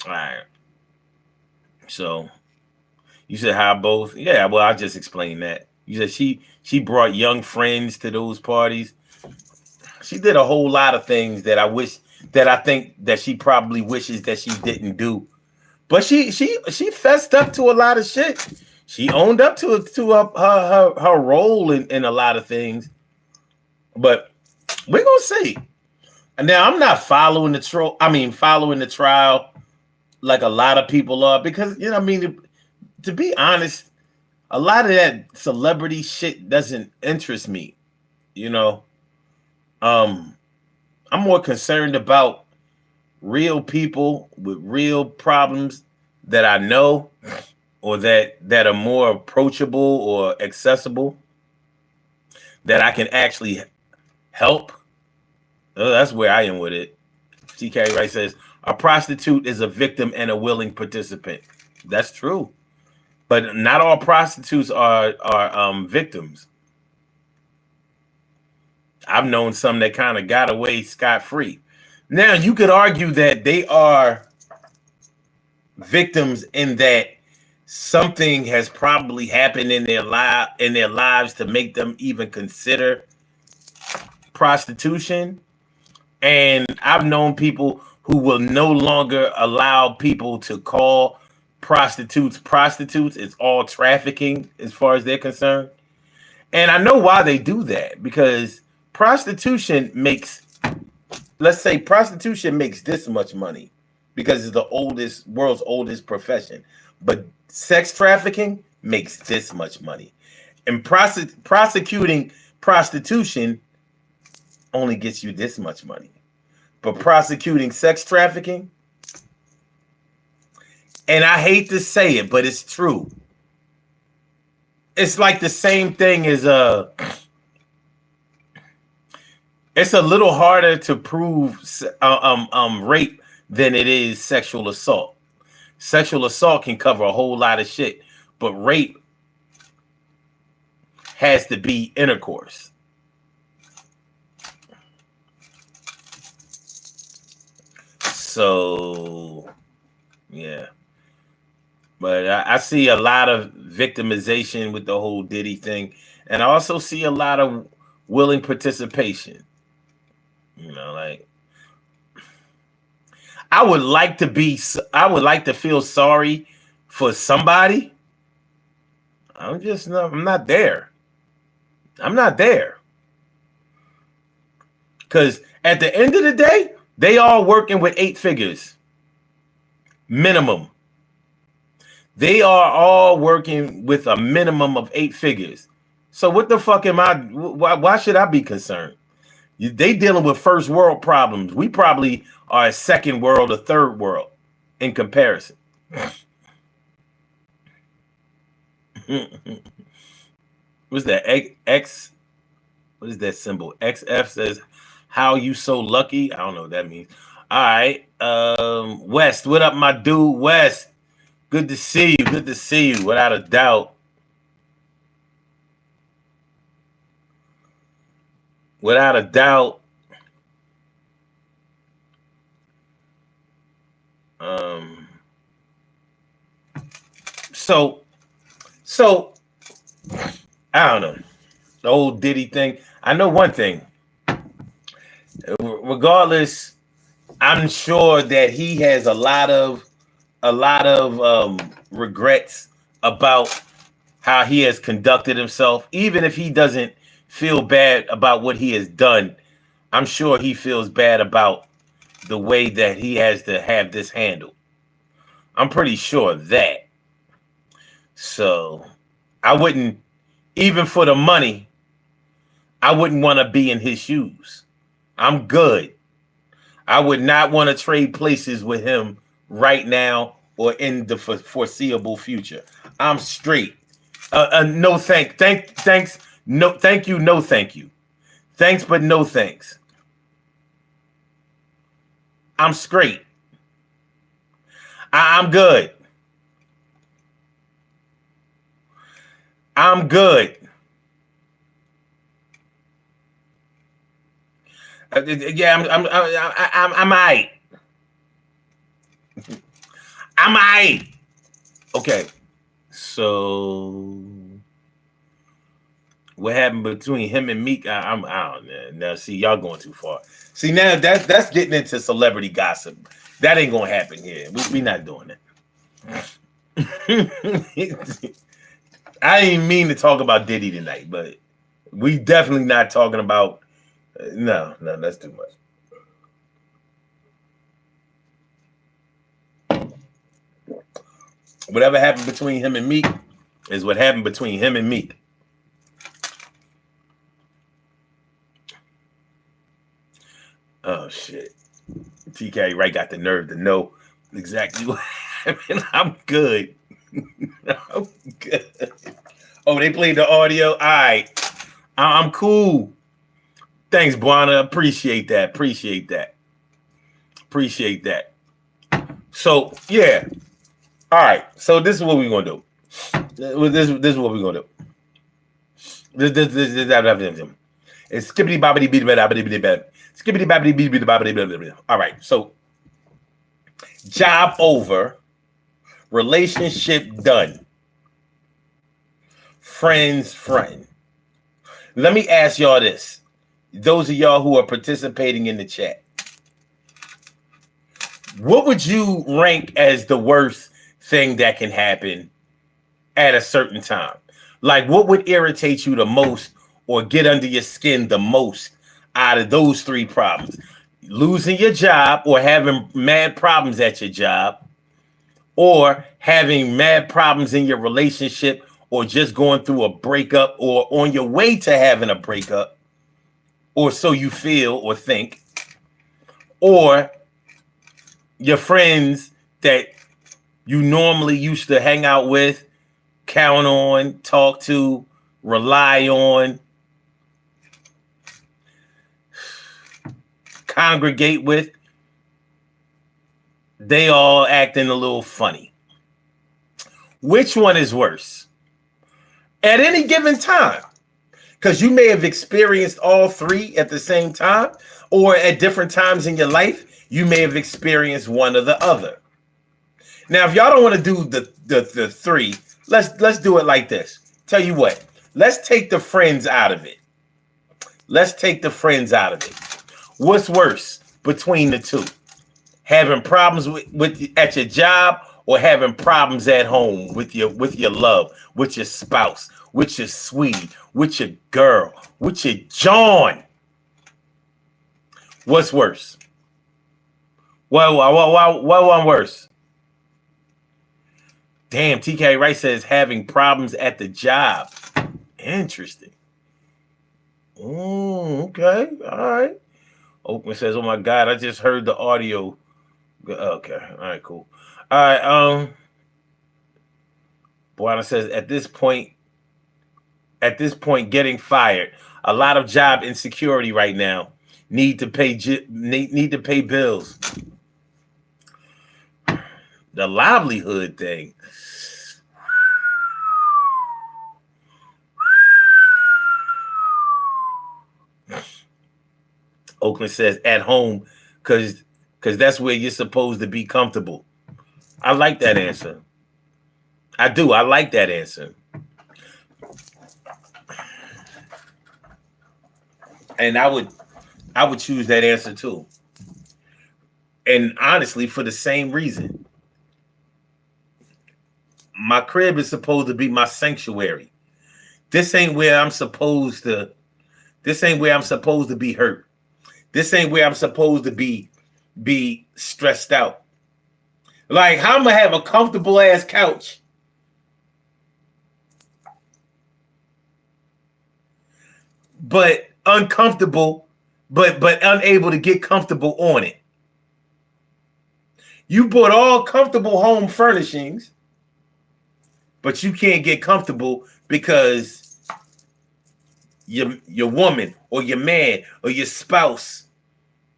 right. So you said how both? Yeah, well, I just explained that. You said she brought young friends to those parties. She did a whole lot of things that I think that she probably wishes that she didn't do. But she fessed up to a lot of shit. She owned up to her role in a lot of things. But we're gonna see. Now I'm not following the trial like a lot of people are, because to be honest, a lot of that celebrity shit doesn't interest me. I'm more concerned about real people with real problems that I know, or that are more approachable or accessible, that I can actually help. That's where I am with it. TK Wright says, a prostitute is a victim and a willing participant. That's true. But not all prostitutes are victims. I've known some that kind of got away scot-free. Now, you could argue that they are victims in that something has probably happened in their lives to make them even consider prostitution. And I've known people who will no longer allow people to call prostitutes. It's all trafficking as far as they're concerned. And I know why they do that, because prostitution makes this much money because it's the world's oldest profession. But sex trafficking makes this much money. And prosecuting prostitution only gets you this much money. But prosecuting sex trafficking, and I hate to say it, but it's true. It's like the same thing as it's a little harder to prove rape than it is sexual assault. Sexual assault can cover a whole lot of shit, but rape has to be intercourse. So, yeah. But I see a lot of victimization with the whole Diddy thing. And I also see a lot of willing participation. You know, like, I would like to feel sorry for somebody. I'm not there. I'm not there. Because at the end of the day, they all working with 8 figures. Minimum. They are all working with a minimum of 8 figures. So what the fuck am I? Why should I be concerned? They dealing with first world problems. We probably are a second world or third world in comparison. What's that? X? What is that symbol? XF says, "How you so lucky?" I don't know what that means. All right, West. What up, my dude, West? Good to see you. Good to see you, without a doubt. Without a doubt. So I don't know. The old Diddy thing. I know one thing. Regardless, I'm sure that he has a lot of regrets about how he has conducted himself. Even if he doesn't feel bad about what he has done, I'm sure he feels bad about the way that he has to have this handled. I'm pretty sure of that. So I wouldn't, even for the money, I wouldn't want to be in his shoes. I'm good. I would not want to trade places with him right now or in the foreseeable future. I'm straight. No thanks. No thank you. No thank you. Thanks, but no thanks. I'm straight. I'm good. I'm good. Yeah, I'm all right. I'm all right. Okay. So what happened between him and Meek? I don't know. Now, see, y'all going too far. See, now that's getting into celebrity gossip. That ain't gonna happen here. We not doing that. I didn't mean to talk about Diddy tonight, but we definitely not talking about. No, that's too much. Whatever happened between him and Meek is what happened between him and Meek. Oh shit! TK Wright got the nerve to know exactly what happened. I'm good. I'm good. Oh, they played the audio. All right, I'm cool. Thanks, Buana. Appreciate that. So yeah. All right. So this is what we're gonna do. This is what we're gonna do. It's skippity bobbity beat skippity bobbity beat. All right. So job over. Relationship done. Friend. Let me ask y'all this. Those of y'all who are participating in the chat. What would you rank as the worst thing that can happen at a certain time? Like, what would irritate you the most or get under your skin the most out of those 3 problems? Losing your job or having mad problems at your job, or having mad problems in your relationship or just going through a breakup, or on your way to having a breakup, or so you feel or think, or your friends that you normally used to hang out with, count on, talk to, rely on, congregate with, they all acting a little funny. Which one is worse? At any given time, because you may have experienced all three at the same time, or at different times in your life, you may have experienced one or the other. Now, if y'all don't want to do the three, let's do it like this. Tell you what, let's take the friends out of it. Let's take the friends out of it. What's worse between the two? Having problems with at your job, or having problems at home with your love, with your spouse, with your sweetie, with your girl, with your John? What's worse? What one worse? Damn, TK Wright says having problems at the job. Interesting. Okay, all right. Oakland says, "Oh my God, I just heard the audio." Okay, all right, cool. All right, Buana says, at this point, getting fired. A lot of job insecurity right now. Need to pay bills. The livelihood thing. Oakland says at home, because that's where you're supposed to be comfortable. I like that answer. I do. I like that answer. And I would choose that answer too. And honestly, for the same reason. My crib is supposed to be my sanctuary. This ain't where I'm supposed to be hurt. This ain't where I'm supposed to be stressed out. Like, how am I have a comfortable ass couch, but uncomfortable, but unable to get comfortable on it? You bought all comfortable home furnishings, but you can't get comfortable because your woman or your man or your spouse,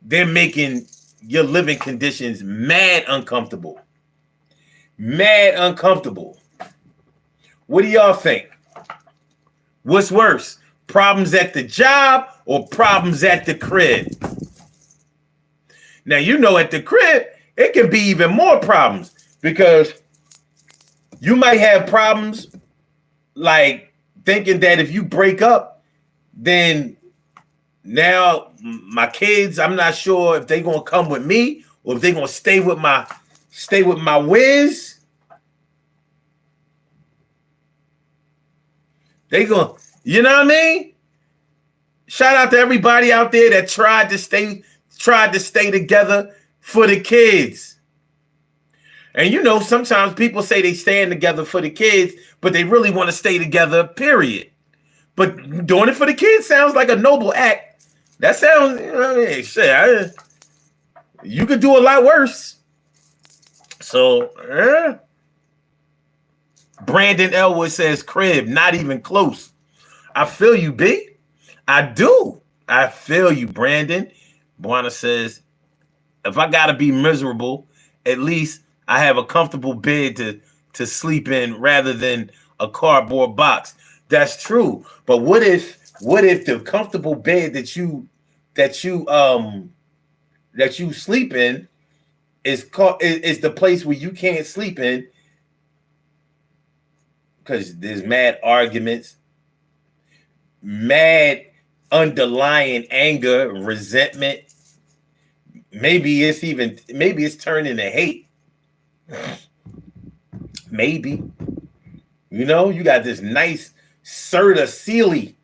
they're making your living conditions mad uncomfortable. Mad uncomfortable. What do y'all think? What's worse? Problems at the job or problems at the crib? Now, you know, at the crib, it can be even more problems, because you might have problems like thinking that if you break up, then now my kids, I'm not sure if they're gonna come with me or if they're gonna stay with my whiz. They gonna, you know what I mean? Shout out to everybody out there that tried to stay together for the kids. And you know, sometimes people say they stand together for the kids, but they really want to stay together, period. But doing it for the kids sounds like a noble act. That sounds, you know, I mean, shit, you could do a lot worse. So, Brandon Elwood says crib, not even close. I feel you, B. I do. I feel you, Brandon. Buana says, if I gotta be miserable, at least I have a comfortable bed to sleep in rather than a cardboard box. That's true. But what if the comfortable bed that you sleep in is the place where you can't sleep in because there's mad arguments, mad underlying anger, resentment. Maybe it's turning to hate. Maybe. You know, you got this nice Serta Sealy.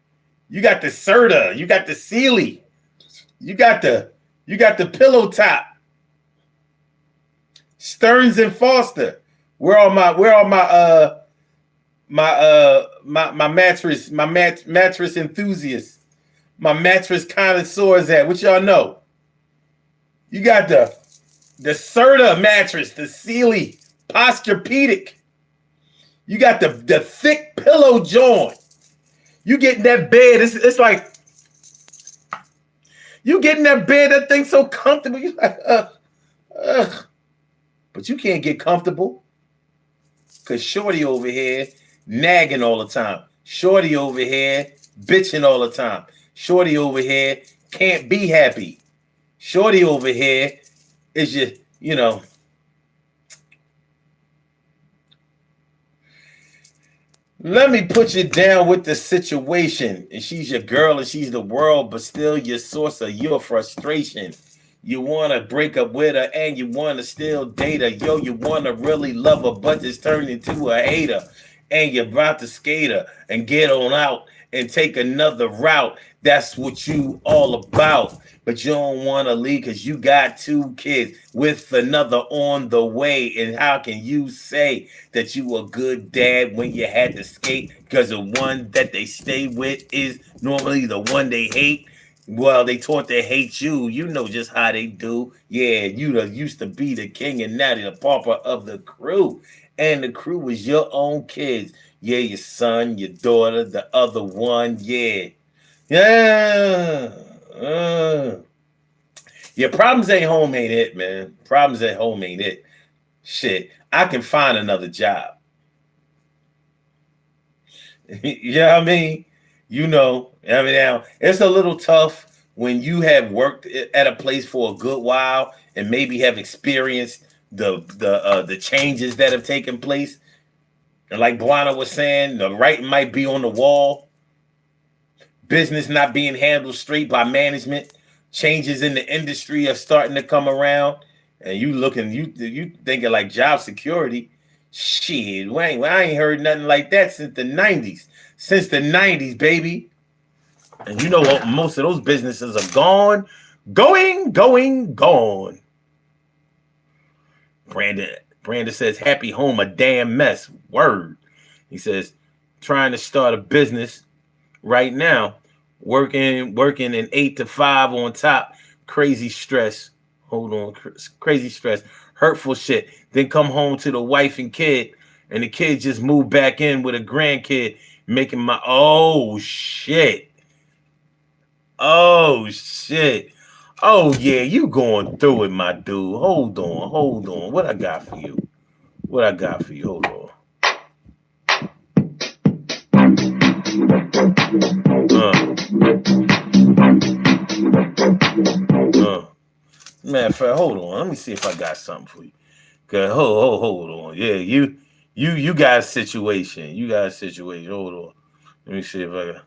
You got the Serta, you got the Sealy. You got the pillow top. Stearns and Foster. Where are my my mattress enthusiast, my mattress connoisseurs at. What y'all know? You got the Serta mattress, the Sealy Posturepedic. You got the thick pillow joint. You get in that bed, it's like you get in that bed, that thing's so comfortable. You're like, ugh. But you can't get comfortable because Shorty over here nagging all the time. Shorty over here bitching all the time. Shorty over here can't be happy. Shorty over here is just, let me put you down with the situation. And she's your girl and she's the world, but still your source of your frustration. You want to break up with her and you want to still date her. Yo, you want to really love her, but it's turned into a hater. And you're about to skate her and get on out and take another route. That's what you all about. But you don't want to leave because you got 2 kids with another on the way. And how can you say that you a good dad when you had to skate? Because the one that they stay with is normally the one they hate. Well, they taught they hate you. You know just how they do. Yeah, you used to be the king and now the pauper of the crew. And the crew was your own kids. Yeah, your son, your daughter, the other one. Yeah. Yeah. Yeah, problems at home ain't it, man. Problems at home ain't it. Shit, I can find another job. You know what I mean? Now, it's a little tough when you have worked at a place for a good while and maybe have experienced the changes that have taken place. And like Buana was saying, the writing might be on the wall. Business not being handled straight by management. Changes in the industry are starting to come around. And you thinking like job security. Shit, I ain't heard nothing like that since the 90s. Since the 90s, baby. And you know what? Most of those businesses are gone. Going. Brandon says, happy home, a damn mess. Word. He says, trying to start a business right now. Working in 8 to 5 on top. Crazy stress. Hold on. Crazy stress. Hurtful shit. Then come home to the wife and kid. And the kid just moved back in with a grandkid. Making my... Oh, shit. Oh, yeah, you going through it, my dude. Hold on. What I got for you? Hold on. Man, hold on. Let me see if I got something for you. Okay, hold on. Yeah, you got a situation. Hold on. Let me see if I got...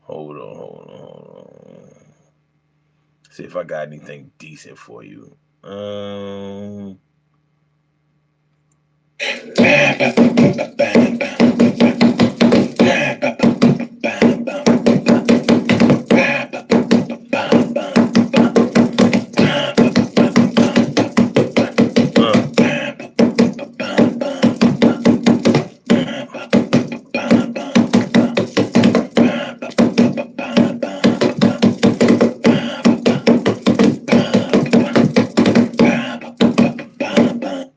Hold on. See if I got anything decent for you.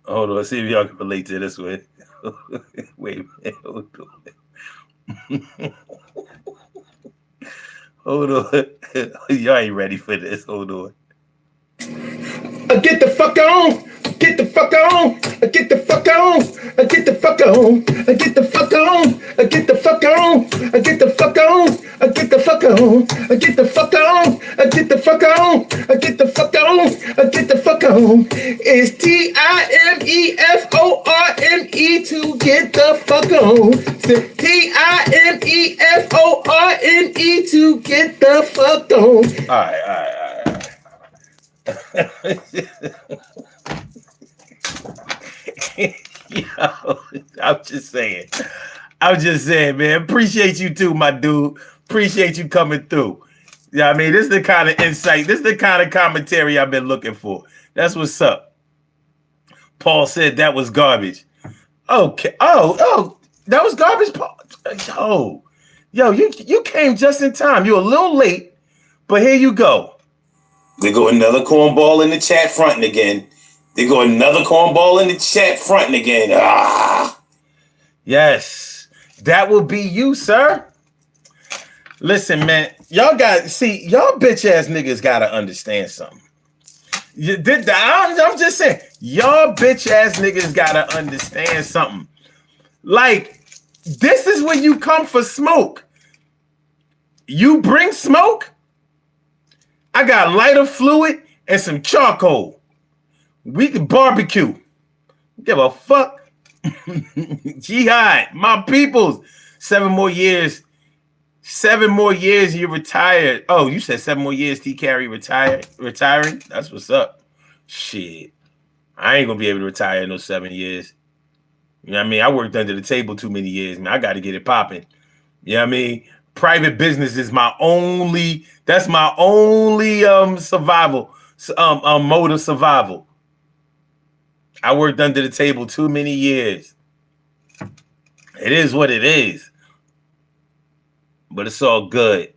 Hold on, let's see if y'all can relate to this one. Wait a minute, hold on. Hold on. Y'all ain't ready for this. Hold on. Get the fuck on. Get the fuck on. Get the fuck on. Get the fuck on. Get the fuck on. Get the fuck on. Get the fuck on. Get the fuck on. Get the fuck on. Get the fuck on. Get the fuck on. Get the fuck on. It's TIMEFORME to get the fuck on. TIMEFORME to get the fuck on. All right. Yo, I'm just saying, man. Appreciate you too, my dude. Appreciate you coming through. Yeah, I mean, this is the kind of insight, this is the kind of commentary I've been looking for. That's what's up. Paul said that was garbage. Okay. Oh, that was garbage. Yo, you came just in time. You're a little late, but here you go. They go another cornball in the chat fronting again. They go another cornball in the chat fronting again. Yes, that will be you, sir. Listen, man, y'all bitch ass niggas gotta understand something. I'm just saying, y'all bitch ass niggas gotta understand something. Like, this is when you come for smoke. You bring smoke. I got lighter fluid and some charcoal. We can barbecue. Give a fuck. Jihad, my peoples. 7 more years. 7 more years you retired. Oh, you said 7 more years T Carry retiring? That's what's up. Shit. I ain't gonna be able to retire in those 7 years. You know what I mean? I worked under the table too many years, man. I gotta get it popping. You know what I mean? Private business is my only survival mode of survival. I worked under the table too many years. It is what it is. But it's all good.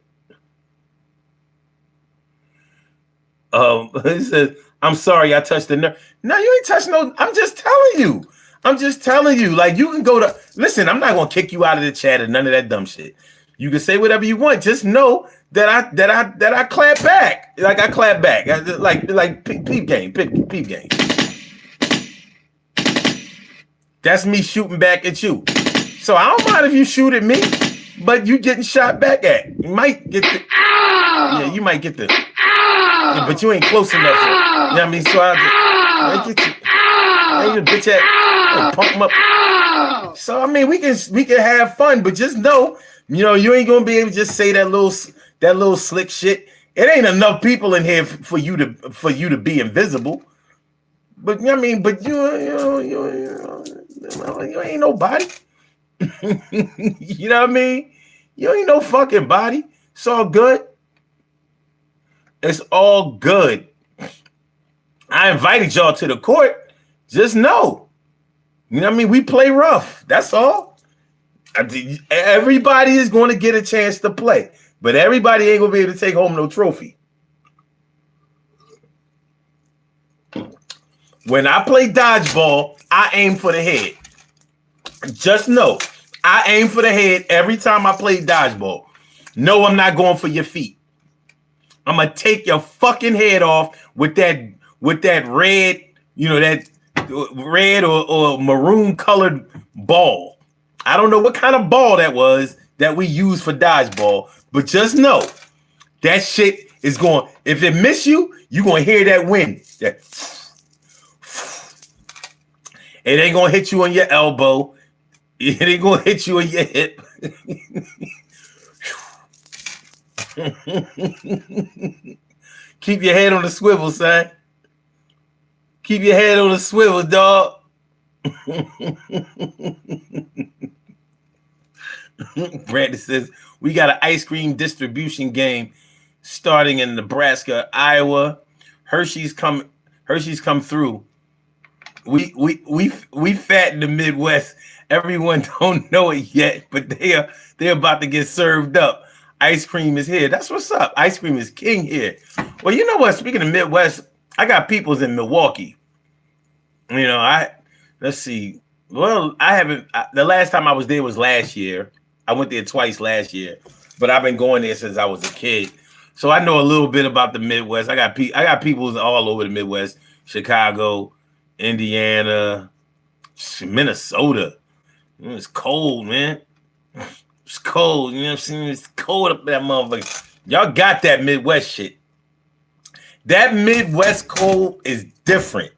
He says, I'm sorry I touched the nerve. No, you ain't touched no. I'm just telling you. Like, you can go to listen, I'm not gonna kick you out of the chat or none of that dumb shit. You can say whatever you want. Just know that I clap back. Like, I clap back. Like peep game. That's me shooting back at you. So I don't mind if you shoot at me, but you getting shot back at. You might get the you might get the but you ain't close enough. You know what I mean? So I get you. Hey, you bitch ass. Pump them up. So I mean, we can have fun, but just know, you ain't gonna be able to just say that little slick shit. It ain't enough people in here for you to be invisible. But you know what I mean? But you ain't nobody. You know what I mean? You ain't no fucking body. It's all good. It's all good. I invited y'all to the court. Just know. You know what I mean? We play rough. That's all. Everybody is going to get a chance to play. But everybody ain't going to be able to take home no trophy. When I play dodgeball, I aim for the head. Just know, I aim for the head every time I play dodgeball. No, I'm not going for your feet. I'm gonna take your fucking head off with that red, that red or maroon colored ball. I don't know what kind of ball that was that we use for dodgeball, but just know that shit is going. If it miss you, you gonna hear that wind. It ain't gonna hit you on your elbow. It ain't gonna hit you on your hip. Keep your head on the swivel, son. Keep your head on the swivel, dog. Brandon says, we got an ice cream distribution game starting in Nebraska, Iowa. Hershey's come through. We fat in the Midwest. Everyone don't know it yet, but they're about to get served up. Ice cream is here. That's what's up. Ice cream is king here. Well, you know what? Speaking of Midwest, I got peoples in Milwaukee. Let's see. Well, I haven't. The last time I was there was last year. I went there twice last year, but I've been going there since I was a kid. So I know a little bit about the Midwest. I got peoples all over the Midwest: Chicago, Indiana, Minnesota. It's cold, man. It's cold. You know what I'm saying? It's cold up that motherfucker. Y'all got that Midwest shit. That Midwest cold is different.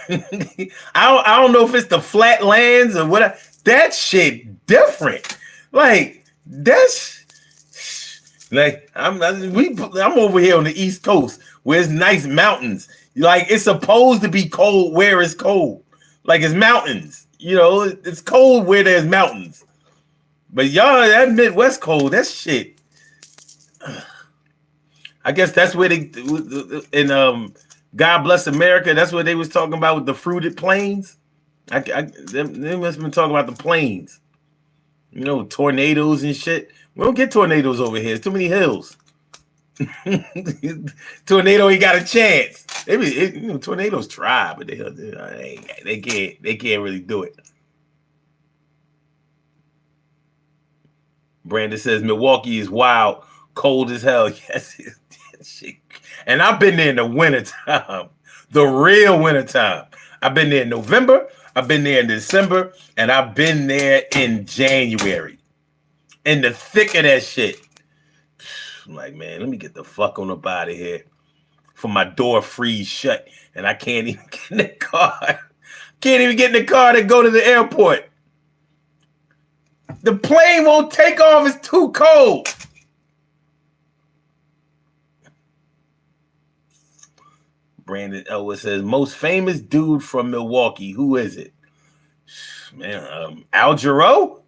I don't know if it's the flatlands or what. That shit different. Like, that's like I'm over here on the East Coast where it's nice mountains. Like, it's supposed to be cold where it's cold. Like, it's mountains. It's cold where there's mountains. But y'all, that Midwest cold, that shit. I guess that's where they in God Bless America. That's what they was talking about with the fruited plains. They must have been talking about the planes. You know, tornadoes and shit. We don't get tornadoes over here. It's too many hills. Tornado ain't got a chance. Tornadoes try, but they can't really do it. Brandon says Milwaukee is wild, cold as hell. Yes, and I've been there in the wintertime, the real wintertime. I've been there in November, I've been there in December, and I've been there in January. In the thick of that shit. I'm like, man, let me get the fuck on up out of here. For my door freeze shut, and I can't even get in the car. Can't even get in the car to go to the airport. The plane won't take off. It's too cold. Brandon Elwood says, most famous dude from Milwaukee. Who is it? Man, Al Jarreau?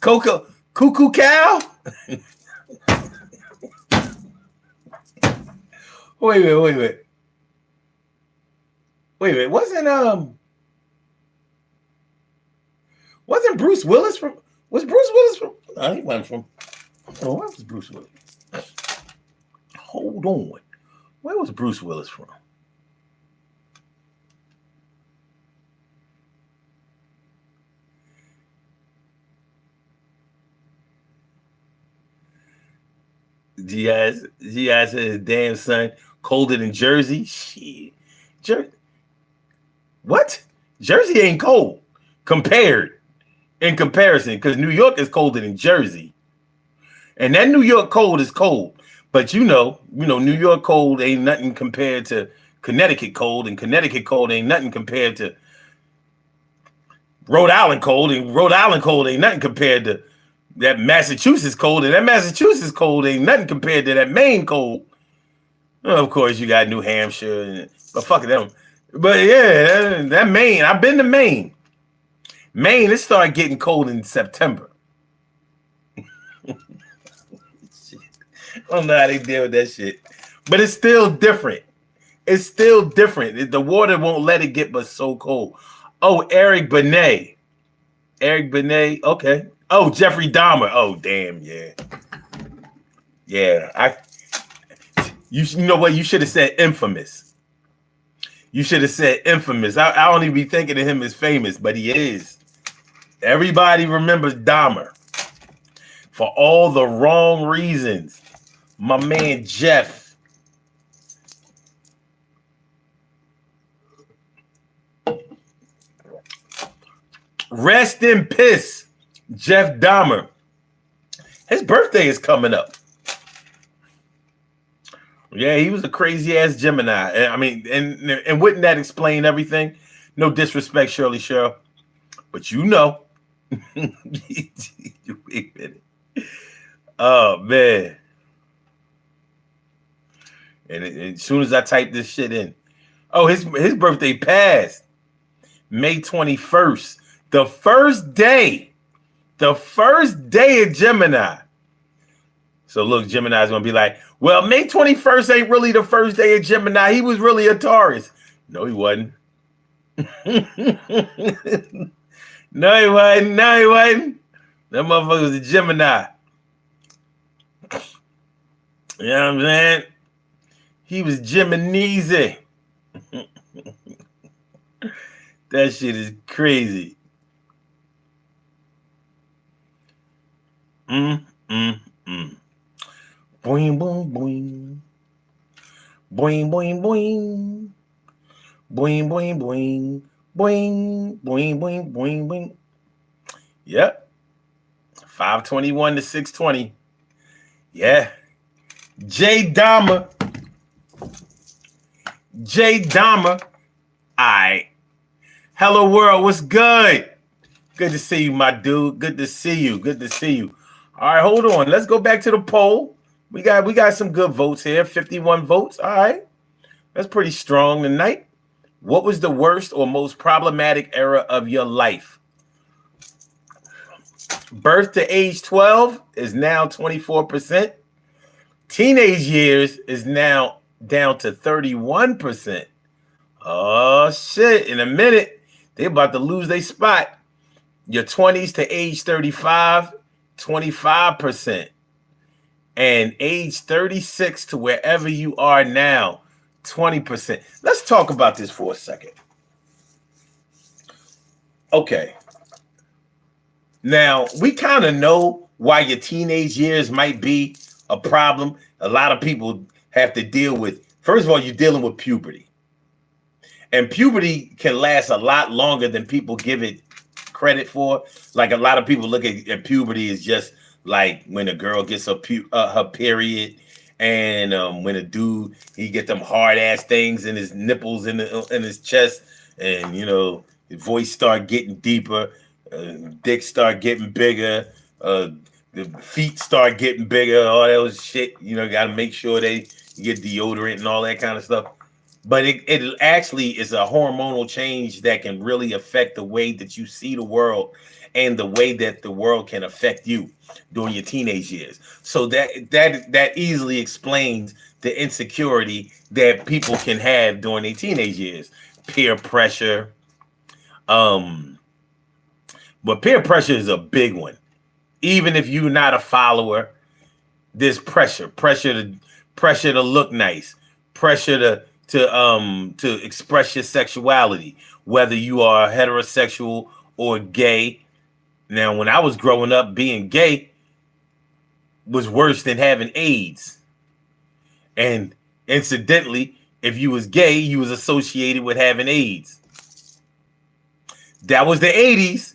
Cuckoo Cow? Wait a minute. Wasn't Bruce Willis from? Was Bruce Willis from? He wasn't from. Oh, where was Bruce Willis? Hold on. Where was Bruce Willis from? G.I. said his damn son colder than Jersey. Shit. What? Jersey ain't cold in comparison, because New York is colder than Jersey. And that New York cold is cold. But you know, New York cold ain't nothing compared to Connecticut cold, and Connecticut cold ain't nothing compared to Rhode Island cold, and Rhode Island cold ain't nothing compared to that Massachusetts cold, and that Massachusetts cold ain't nothing compared to that Maine cold. Well, of course, you got New Hampshire, but fuck them. But yeah, that Maine, I've been to Maine. Maine, it started getting cold in September. I don't know how they deal with that shit. But it's still different. The water won't let it get but so cold. Oh, Eric Benet. Okay. Oh, Jeffrey Dahmer. Oh, damn, yeah. Yeah. You know what? You should have said infamous. You should have said infamous. I don't even be thinking of him as famous, but he is. Everybody remembers Dahmer for all the wrong reasons. My man Jeff. Rest in piss, Jeff Dahmer. His birthday is coming up. Yeah, he was a crazy ass Gemini. I mean, and wouldn't that explain everything? No disrespect, Shirley Cheryl, but you know. Wait a minute. Oh man. And as soon as I type this shit in, oh, his birthday passed May 21st. The first day of Gemini. So look, Gemini's gonna be like, well, May 21st ain't really the first day of Gemini. He was really a Taurus. No, he wasn't. No, he wasn't. That motherfucker was a Gemini. You know what I'm saying? He was Gemini's. That shit is crazy. Boing, boing, boing. Boing, boing, boing. Boing, boing, boing. Boing, boing, boing, boing, boing. Yep. 521 to 620. Yeah. Jay Dahmer. All right. Hello world, what's good? Good to see you, my dude. Good to see you. All right, hold on. Let's go back to the poll. We got some good votes here. 51 votes. All right. That's pretty strong tonight. What was the worst or most problematic era of your life? Birth to age 12 is now 24%. Teenage years is now down to 31%. Oh shit! In a minute, they about to lose their spot. Your 20s to age 35, 25%. And age 36 to wherever you are now, 20%. Let's talk about this for a second. Okay. Now, we kind of know why your teenage years might be a problem. A lot of people have to deal with. First of all, you're dealing with puberty. And puberty can last a lot longer than people give it credit for. Like a lot of people look at puberty as just like when a girl gets her period, and when a dude he get them hard ass things in his nipples in his chest, and his voice start getting deeper, dick start getting bigger, the feet start getting bigger, all that shit. Got to make sure they get deodorant and all that kind of stuff. But it actually is a hormonal change that can really affect the way that you see the world and the way that the world can affect you during your teenage years. So that easily explains the insecurity that people can have during their teenage years. Peer pressure. But peer pressure is a big one. Even if you're not a follower, there's pressure to look nice, pressure to express your sexuality, whether you are heterosexual or gay. Now, when I was growing up, being gay was worse than having AIDS. And incidentally, if you was gay, you was associated with having AIDS. That was the 80s.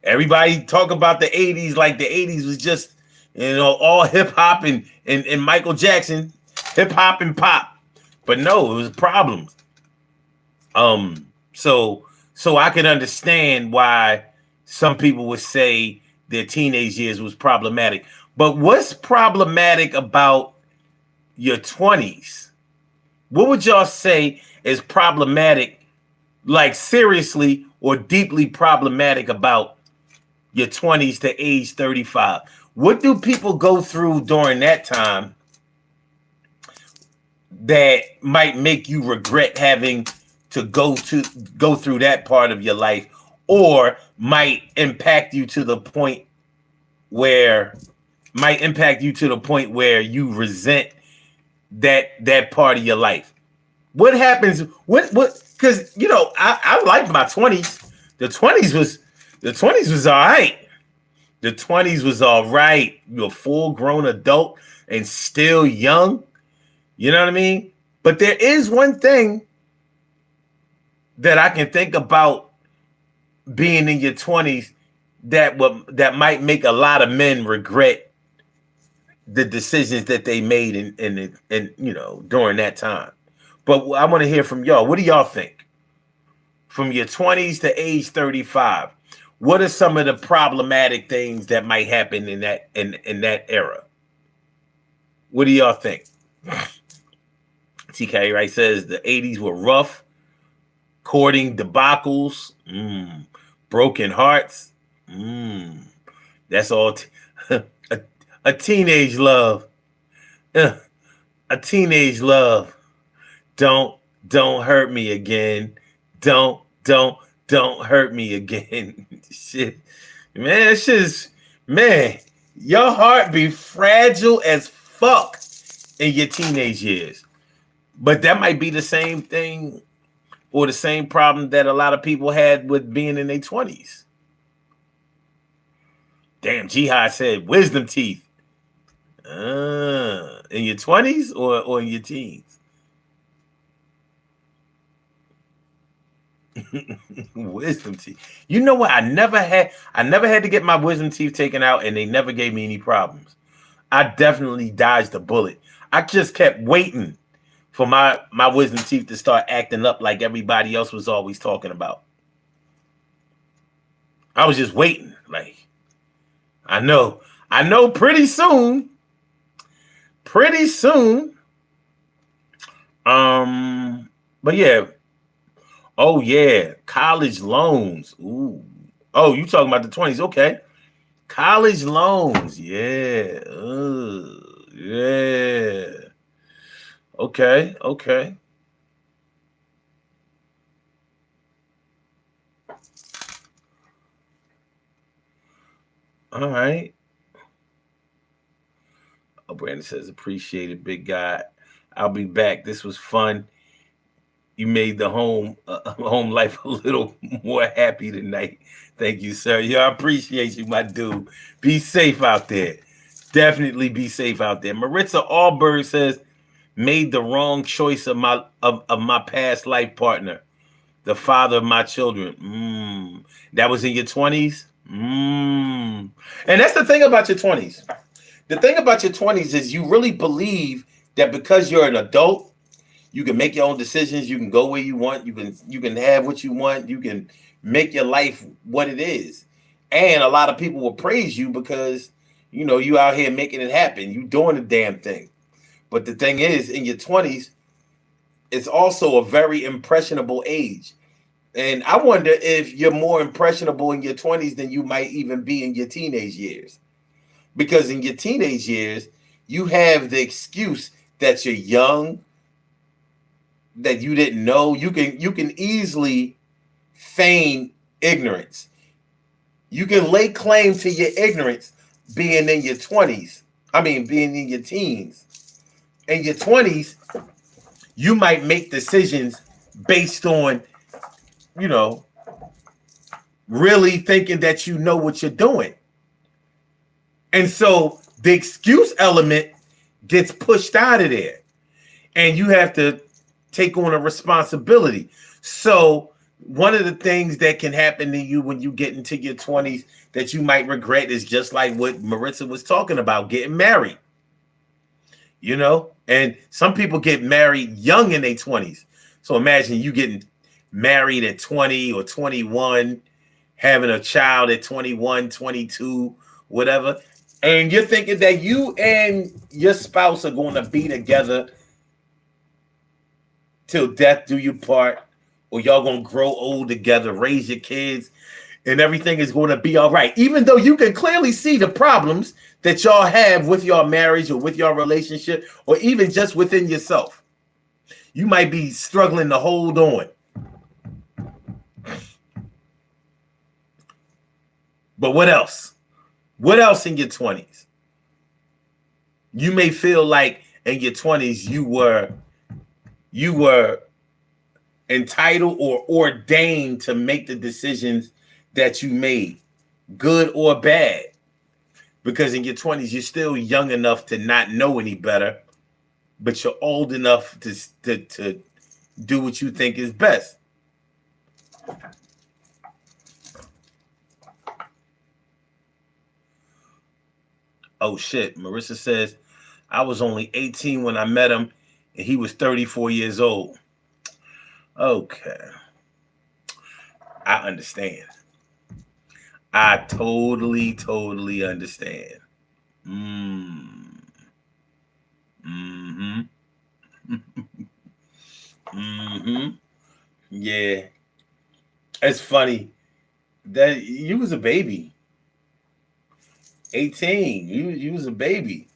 Everybody talk about the 80s like the 80s was just, all hip hop and Michael Jackson, hip hop and pop. But no, it was problems. So I can understand why some people would say their teenage years was problematic. But what's problematic about your 20s? What would y'all say is problematic, like seriously or deeply problematic about your 20s to age 35? What do people go through during that time that might make you regret having to go through that part of your life, or might impact you to the point where you resent that part of your life? What happens? What? Because I like my 20s. The 20s was all right. The 20s was all right. You're a full grown adult and still young. You know what I mean? But there is one thing that I can think about being in your 20s that might make a lot of men regret the decisions that they made in during that time. But I want to hear from y'all. What do y'all think? From your 20s to age 35, what are some of the problematic things that might happen in that era? What do y'all think? TK Wright says the 80s were rough, courting debacles, broken hearts. That's all. A teenage love. A teenage love. Don't hurt me again. Don't hurt me again. Shit. Man, it's just, man, your heart be fragile as fuck in your teenage years. But that might be the same thing or the same problem that a lot of people had with being in their 20s. Damn, Jihad said wisdom teeth. In your 20s or in your teens? Wisdom teeth. You know what? I never had to get my wisdom teeth taken out, and they never gave me any problems. I definitely dodged a bullet. I just kept waiting for my wisdom teeth to start acting up like everybody else was always talking about. I was just waiting. Like, I know pretty soon. But yeah. Oh yeah, college loans. Ooh. Oh, you talking about the 20s? Okay. College loans. Yeah. Yeah. Okay. Okay. All right. Oh, Brandon says, appreciate it, big guy. I'll be back. This was fun. You made the home life a little more happy tonight. Thank you, sir. Yeah, I appreciate you, my dude. Be safe out there. Definitely be safe out there. Maritza Allberg says, made the wrong choice of my past life partner, the father of my children. That was in your 20s. And that's the thing about your 20s. The thing about your 20s is you really believe that because you're an adult, you can make your own decisions, you can go where you want, you can have what you want, you can make your life what it is. And a lot of people will praise you because you out here making it happen. You doing the damn thing. But the thing is, in your 20s, it's also a very impressionable age. And I wonder if you're more impressionable in your 20s than you might even be in your teenage years. Because in your teenage years, you have the excuse that you're young, that you didn't know. You can easily feign ignorance. You can lay claim to your ignorance being in your 20s. I mean, being in your teens. In your 20s, you might make decisions based on, you know, really thinking that you know what you're doing. And so the excuse element gets pushed out of there. And you have to take on a responsibility. So one of the things that can happen to you when you get into your 20s that you might regret is just like what Maritza was talking about, getting married. And some people get married young in their 20s. So imagine you getting married at 20 or 21, having a child at 21, 22, whatever. And you're thinking that you and your spouse are going to be together till death do you part, or y'all gonna grow old together, raise your kids, and everything is going to be all right. Even though you can clearly see the problems that y'all have with your marriage or with your relationship, or even just within yourself. You might be struggling to hold on. But what else? What else in your 20s? You may feel like in your 20s you were entitled or ordained to make the decisions that you made, good or bad. Because in your 20s, you're still young enough to not know any better, but you're old enough to do what you think is best. Oh, shit. Marissa says, I was only 18 when I met him, and he was 34 years old. Okay. I understand. I totally understand. Mm-hmm. Mm-hmm. Yeah. It's funny that you was a baby. 18. You was a baby.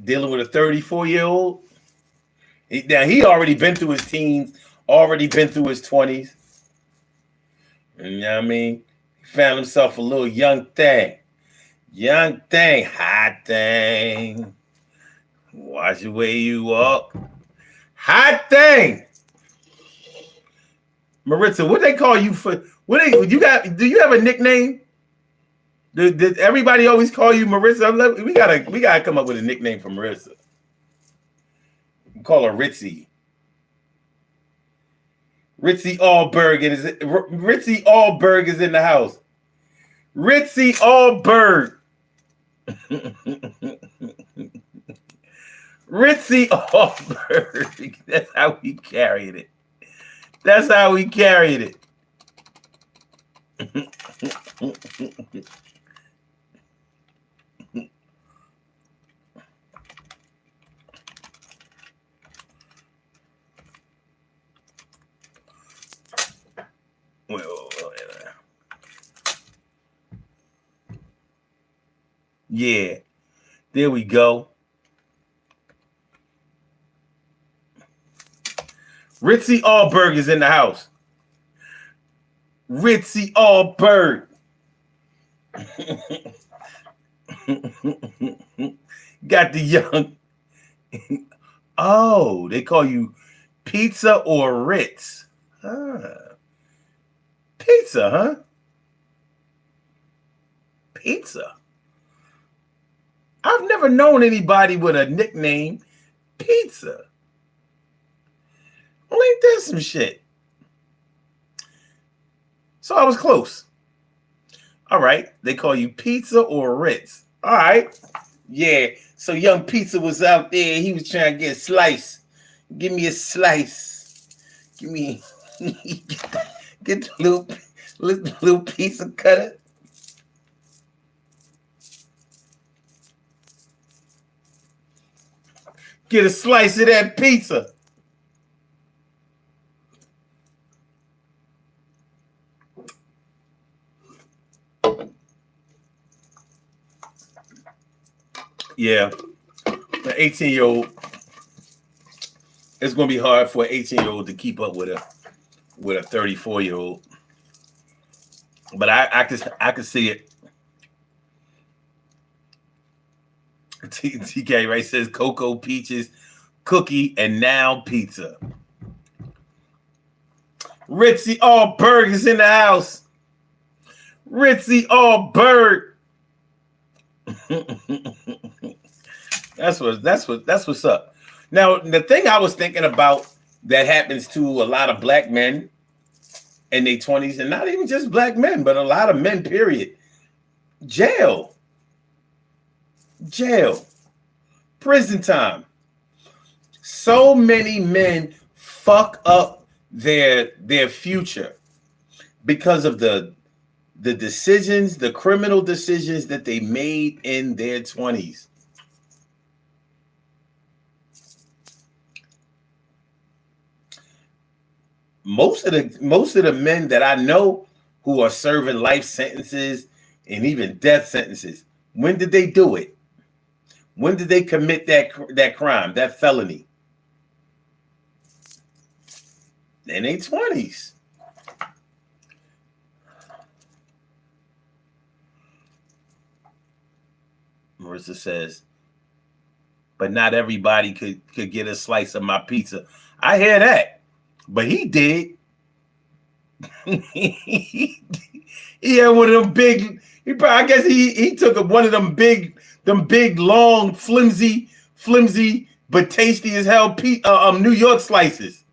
Dealing with a 34-year-old. Now he already been through his teens, already been through his 20s. You know what I mean? He found himself a little young thing. Young thing, hot thing. Watch the way you walk. Hot thing. Maritza, what they call you for? Do you have a nickname? Did everybody always call you Marissa? We gotta come up with a nickname for Marissa. We call her Ritzy. Ritzy Allberg is in the house. Ritzy Allberg. Ritzy Allberg. That's how we carried it. That's how we carried it. Yeah, there we go. Ritzy Allberg is in the house. Ritzy Allberg. Got the young. Oh, they call you Pizza or Ritz. Pizza, huh? Pizza. I've never known anybody with a nickname Pizza. Well, ain't that some shit? So I was close. All right. They call you Pizza or Ritz. All right. Yeah. So young Pizza was out there. He was trying to get a slice. Give me a slice. Give me get the little pizza cutter. Get a slice of that pizza. Yeah. An 18-year-old. It's gonna be hard for an 18-year-old to keep up with a 34-year-old. But I could see it. TK right says cocoa, peaches, cookie, and now pizza. Ritzy Allberg is in the house. Ritzy Allberg. That's what's up. Now, the thing I was thinking about that happens to a lot of black men in their 20s, and not even just black men, but a lot of men, period. Jail. Prison time. So many men fuck up their future because of the decisions, the criminal decisions that they made in their 20s. Most of the men that I know who are serving life sentences and even death sentences, when did they do it? When did they commit that crime, that felony? In their 20s. Marissa says, but not everybody could get a slice of my pizza. I hear that, but he did. He had one of them big. I guess he took one of them big, long, flimsy, but tasty as hell New York slices.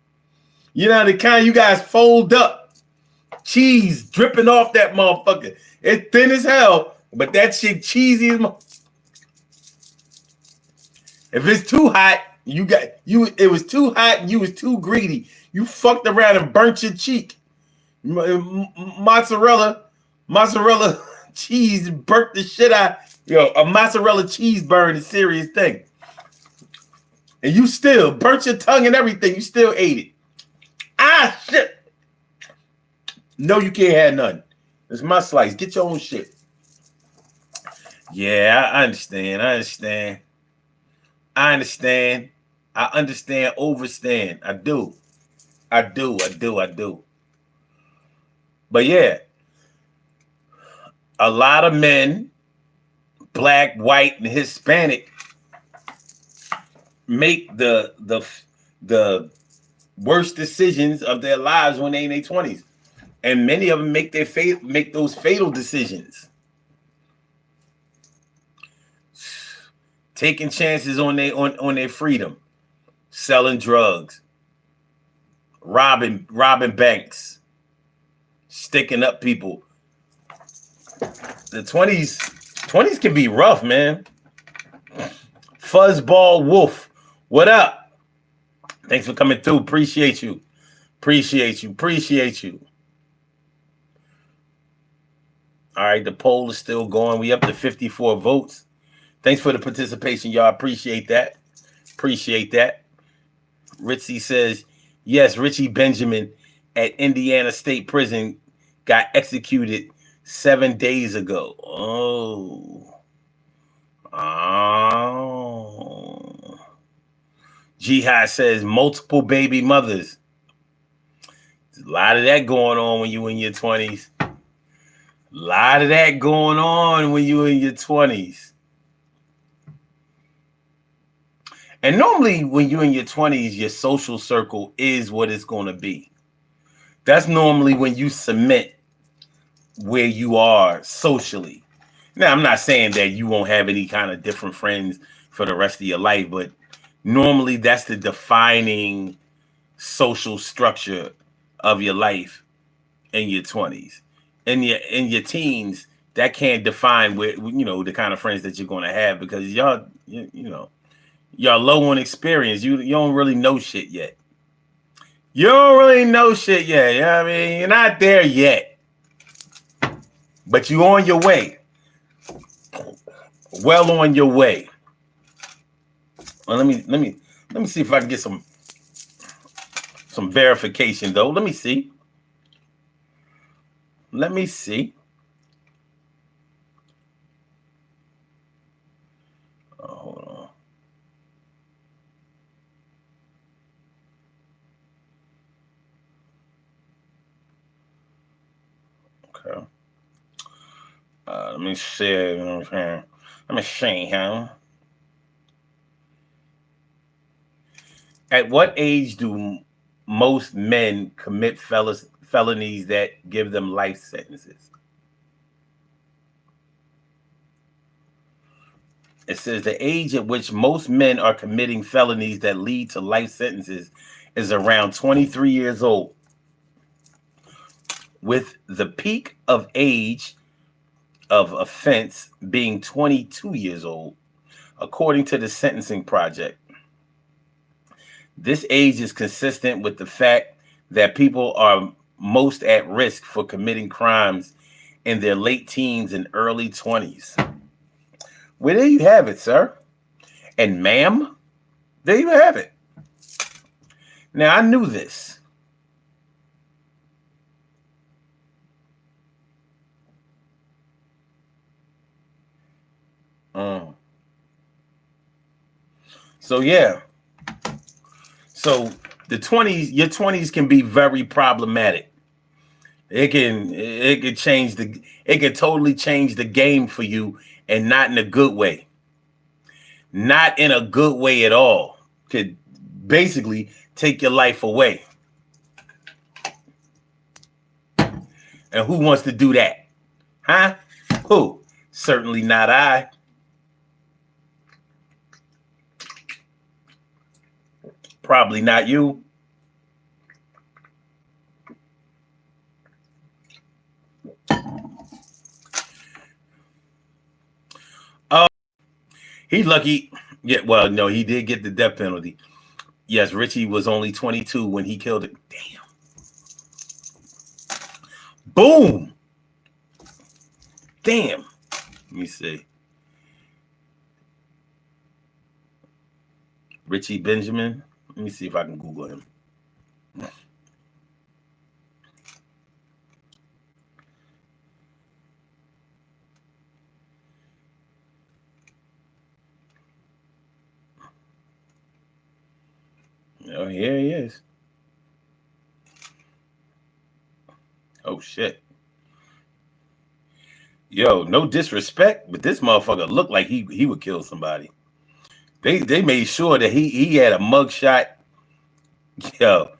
You know, the kind you guys fold up, cheese dripping off that motherfucker. It's thin as hell, but that shit cheesy as If it's too hot, it was too hot and you was too greedy. You fucked around and burnt your cheek. Mozzarella cheese burnt the shit out. A mozzarella cheese burn is a serious thing. And you still burnt your tongue and everything. You still ate it. Ah, shit. No, you can't have none. It's my slice. Get your own shit. Yeah, I understand. I understand, overstand. I do. But yeah, a lot of men, black, white, and Hispanic, make the worst decisions of their lives when they're in their 20s. And many of them make those fatal decisions. Taking chances on their freedom, selling drugs, robbing banks, sticking up people. The 20s can be rough, man. Fuzzball Wolf, what up? Thanks for coming through. Appreciate you. All right, the poll is still going. We up to 54 votes. Thanks for the participation, y'all. Appreciate that. Ritzy says, yes, Richie Benjamin at Indiana State Prison got executed 7 days ago. Oh. Jihad says multiple baby mothers. A lot of that going on when you in your 20s. A lot of that going on when you in your 20s. And normally when you're in your 20s, your social circle is what it's going to be. That's normally when you cement where you are socially. Now, I'm not saying that you won't have any kind of different friends for the rest of your life, but normally that's the defining social structure of your life in your 20s. In your teens, that can't define where, you know, the kind of friends that you're going to have, because y'all, you know, y'all low on experience. You don't really know shit yet. You don't really know shit yet. You know what I mean? You're not there yet. But you're on your way. Well on your way. Well, let me see if I can get some verification though. Let me see. Let me see. Oh, hold on. Okay. Let me see. Let me see, huh? At what age do most men commit felonies that give them life sentences? It says the age at which most men are committing felonies that lead to life sentences is around 23 years old, with the peak of age of offense being 22 years old, according to the Sentencing Project. This age is consistent with the fact that people are most at risk for committing crimes in their late teens and early 20s. Well, there you have it, sir. And ma'am, there you have it. Now, I knew this. So, yeah. So, your 20s can be very problematic. It can change it can totally change the game for you, and not in a good way. Not in a good way at all. Could basically take your life away. And who wants to do that? Huh? Who? Certainly not I. Probably not you. Oh, he's lucky. Yeah, well, no, he did get the death penalty. Yes, Richie was only 22 when he killed it. Damn. Boom. Damn. Let me see. Richie Benjamin. Let me see if I can Google him. Oh, here he is. Oh, shit. Yo, no disrespect, but this motherfucker looked like he would kill somebody. They made sure that he had a mugshot. Yo,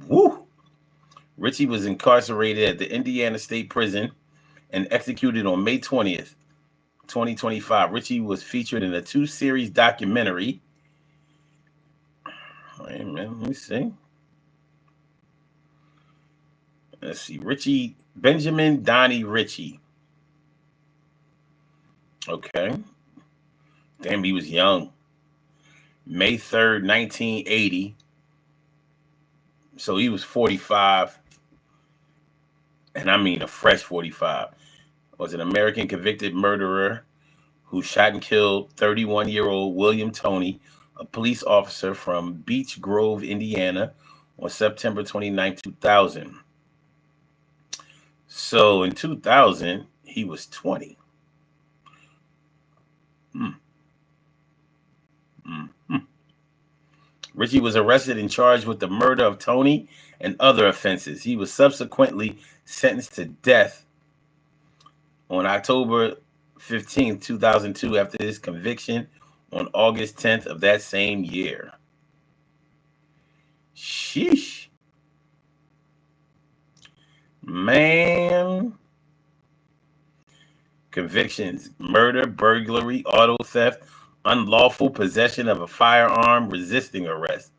woo. Richie was incarcerated at the Indiana State Prison and executed on May 20th, 2025. Richie was featured in a 2-series documentary. Wait a minute, let me see. Let's see. Richie Benjamin Donnie Richie. Okay. Damn, he was young. May 3rd, 1980. So he was 45. And I mean a fresh 45. Was an American convicted murderer who shot and killed 31-year-old William Toney, a police officer from Beech Grove, Indiana, on September 29, 2000. So in 2000, he was 20. Richie was arrested and charged with the murder of Tony and other offenses. He was subsequently sentenced to death on October 15, 2002, after his conviction on August 10th of that same year. Sheesh. Man. Convictions: murder, burglary, auto theft, unlawful possession of a firearm, resisting arrest.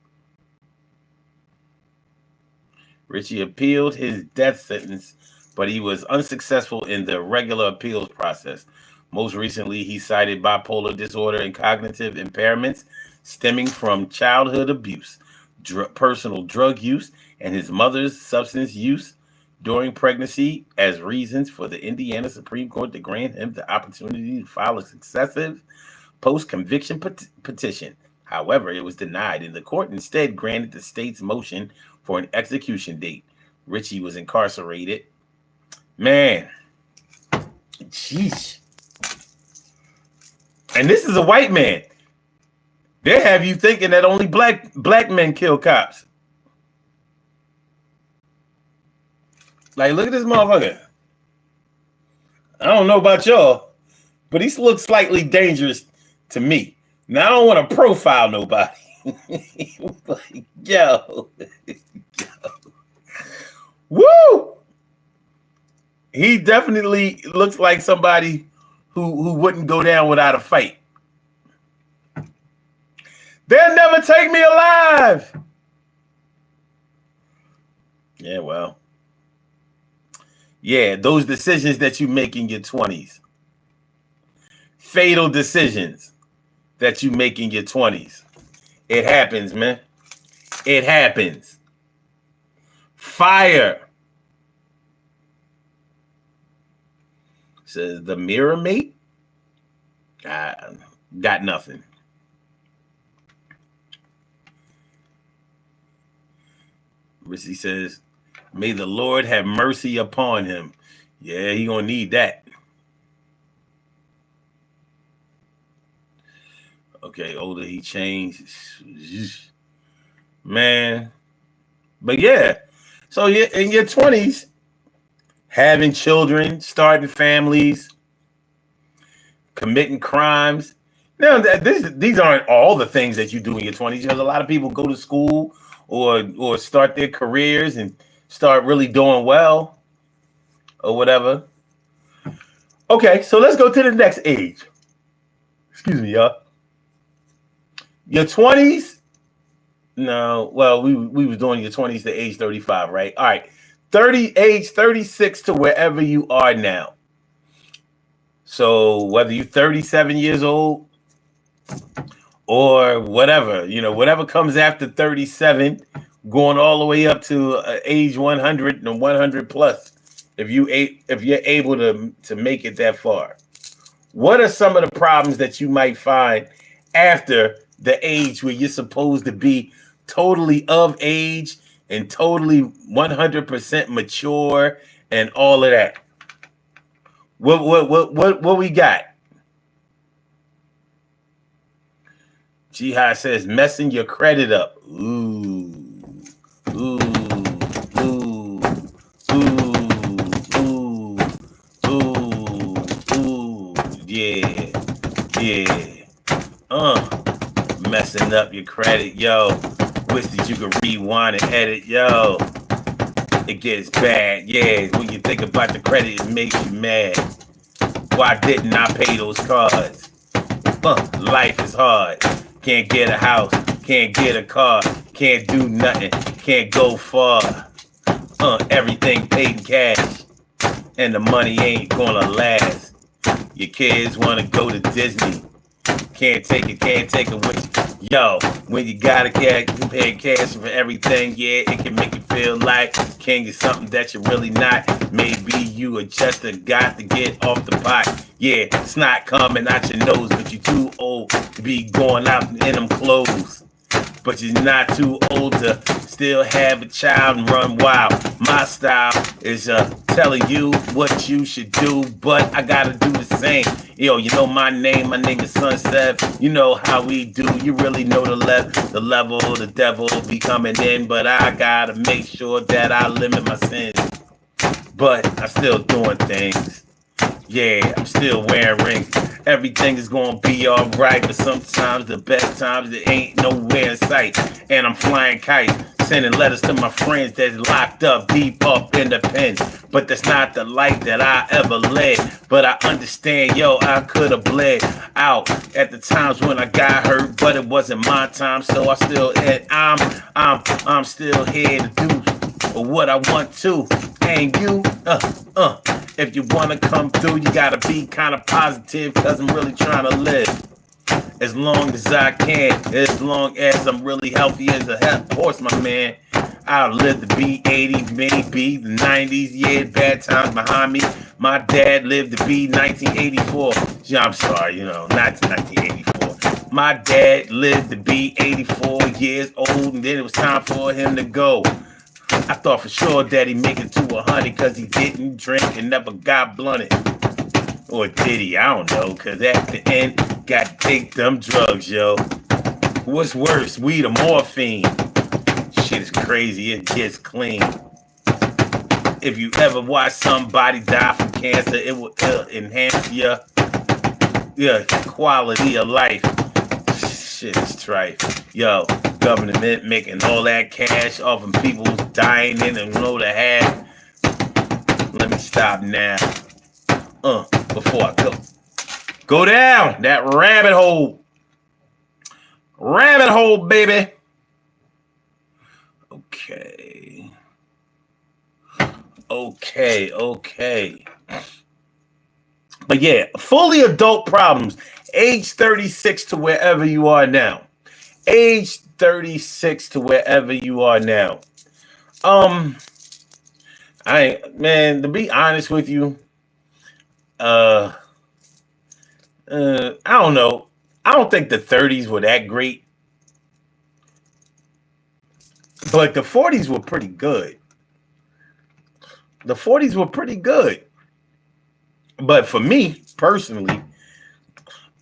Richie appealed his death sentence, but he was unsuccessful in the regular appeals process. Most recently, he cited bipolar disorder and cognitive impairments stemming from childhood abuse, personal drug use, and his mother's substance use during pregnancy as reasons for the Indiana Supreme Court to grant him the opportunity to file a successive post-conviction petition. However, it was denied, and the court instead granted the state's motion for an execution date. Richie was incarcerated. Man, jeez. And this is a white man. They have you thinking that only black men kill cops. Like, look at this motherfucker. I don't know about y'all, but he looks slightly dangerous to me. Now, I don't want to profile nobody. Like, yo. Woo! He definitely looks like somebody who wouldn't go down without a fight. They'll never take me alive. Yeah, well. Yeah, those decisions that you make in your 20s. Fatal decisions that you make in your 20s. It happens, man. It happens. Fire. Says the mirror mate. Got nothing. Richie says, may the Lord have mercy upon him. Yeah, he gonna need that. Okay, older he changed. Man. But yeah. So in your 20s, having children, starting families, committing crimes. Now, these aren't all the things that you do in your 20s, because a lot of people go to school or start their careers and start really doing well or whatever. Okay, so let's go to the next age. Excuse me, y'all. Your 20s? No, well, we was doing your 20s to age 35, right? All right. Age 36 to wherever you are now. So whether you're 37 years old or whatever, whatever comes after 37, going all the way up to age 100 and 100 plus, if you're able to make it that far. What are some of the problems that you might find after the age where you're supposed to be totally of age and totally 100% mature and all of that? What we got? Jihad says messing your credit up. Ooh. Yeah. Messing up your credit, yo. Wish that you could rewind and edit, yo. It gets bad, yeah. When you think about the credit, it makes you mad. Why didn't I pay those cards? Life is hard. Can't get a house, can't get a car, can't do nothing, can't go far. Everything paid in cash, and the money ain't gonna last. Your kids wanna go to Disney. Can't take it with you. Yo, when you gotta pay cash for everything, yeah, it can make you feel like can you something that you're really not. Maybe you are just a got to get off the pot. Yeah, it's not coming out your nose, but you're too old to be going out in them clothes. But you're not too old to still have a child and run wild. My style is telling you what you should do, but I gotta do the same. Yo, you know my name is Sunset. You know how we do. You really know the level, the devil be coming in, but I gotta make sure that I limit my sins. But I'm still doing things. Yeah, I'm still wearing rings. Everything is gonna be alright, but sometimes the best times it ain't nowhere in sight. And I'm flying kites, sending letters to my friends that's locked up deep up in the pen. But that's not the life that I ever led. But I understand, yo, I could have bled out at the times when I got hurt, but it wasn't my time, so I still I'm still here to do what I want to. And you, if you wanna come through, you gotta be kind of positive, cause I'm really trying to live as long as I can, as long as I'm really healthy as a horse, my man. I'll live to be 80, maybe the 90s, yeah, bad times behind me. My dad lived to be 1984. Yeah, I'm sorry, not 1984. My dad lived to be 84 years old, and then it was time for him to go. I thought for sure that he'd make it to 100 because he didn't drink and never got blunted. Or did he? I don't know, because at the end, got to take them drugs, yo. What's worse, weed or morphine? Shit is crazy. It gets clean. If you ever watch somebody die from cancer, it will enhance your quality of life. Shit is trife. Yo, government making all that cash off of people dying in and low to have. Let me stop now. Before I go down that rabbit hole. Rabbit hole, baby. Okay. But yeah, fully adult problems. Age 36 to wherever you are now. Age 36 to wherever you are now. To be honest with you, I don't know. I don't think the 30s were that great. But the 40s were pretty good. But for me, personally,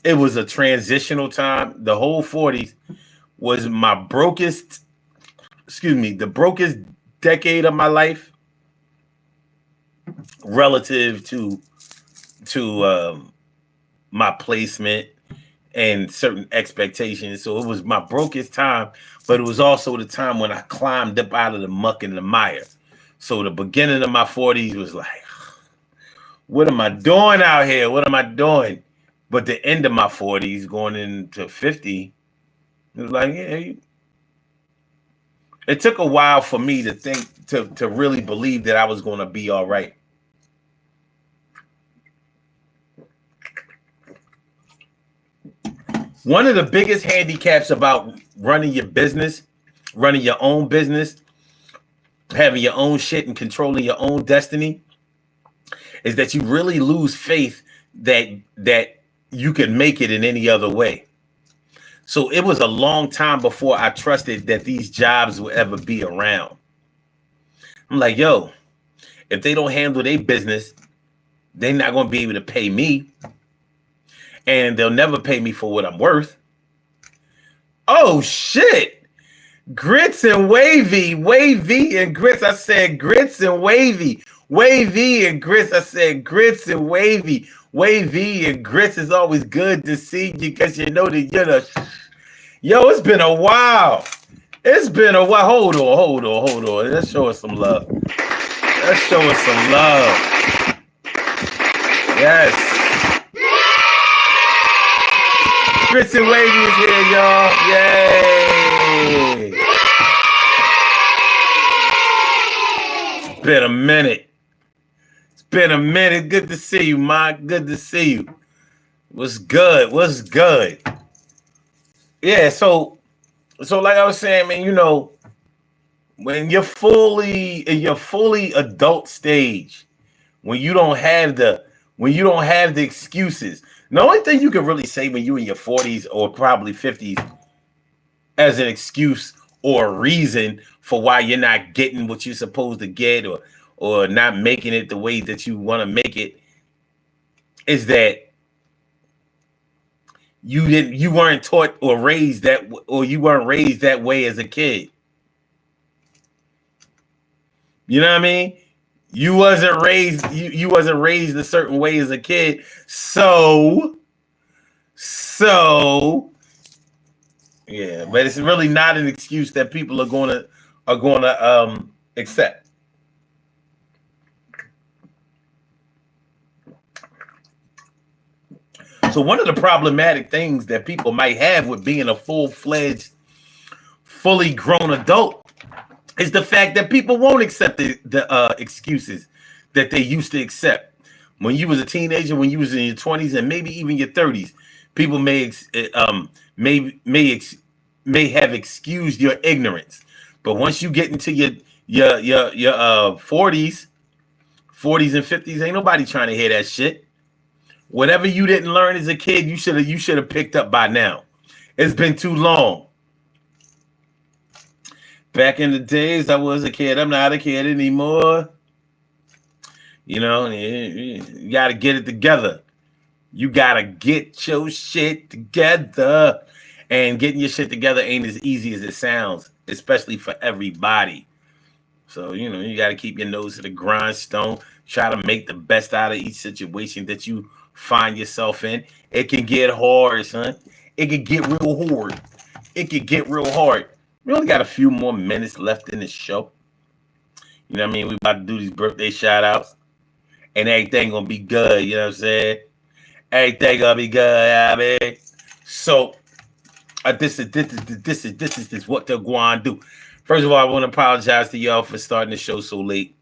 it was a transitional time. The whole 40s was the brokest decade of my life relative to my placement and certain expectations. So it was my brokest time, but it was also the time when I climbed up out of the muck and the mire. So the beginning of my 40s was like, what am I doing out here? What am I doing? But the end of my 40s, going into 50, it was like, yeah. It took a while for me to think, to really believe that I was going to be all right. One of the biggest handicaps about running your business, running your own business, having your own shit and controlling your own destiny is that you really lose faith that you can make it in any other way. So it was a long time before I trusted that these jobs would ever be around. I'm like, yo, if they don't handle their business, they're not going to be able to pay me. And they'll never pay me for what I'm worth. Oh, shit. Grits and wavy and grits. I said grits and wavy and grits. I said grits and wavy and grits. Is always good to see you because you know that you're the. Yo, it's been a while. Hold on. Let's show us some love. Yes. Grits and wavy is here, y'all. Yay. It's been a minute. Good to see you, Mike. Good to see you. What's good? Yeah, so like I was saying, man, when you're in your fully adult stage, when you don't have the excuses. The only thing you can really say when you're in your 40s or probably 50s as an excuse or a reason for why you're not getting what you're supposed to get or not making it the way that you want to make it is that You weren't taught or raised that, or you weren't raised that way as a kid. You know what I mean? You wasn't raised a certain way as a kid. So yeah, but it's really not an excuse that people are gonna accept. So one of the problematic things that people might have with being a full-fledged, fully grown adult is the fact that people won't accept the excuses that they used to accept. When you was a teenager, when you was in your 20s and maybe even your 30s, people may have excused your ignorance. But once you get into your 40s and 50s, ain't nobody trying to hear that shit. Whatever you didn't learn as a kid, you should have picked up by now. It's been too long. Back in the days, I was a kid. I'm not a kid anymore. You know, you got to get it together. You got to get your shit together. And getting your shit together ain't as easy as it sounds, especially for everybody. So, you know, you got to keep your nose to the grindstone. Try to make the best out of each situation that you find yourself in. It can get hard, son. It can get real hard. We only got a few more minutes left in the show. You know what I mean? We about to do these birthday shout outs. And everything gonna be good, you know what I'm saying? Everything gonna be good, I mean. So this is what they're going to do. First of all, I want to apologize to y'all for starting the show so late.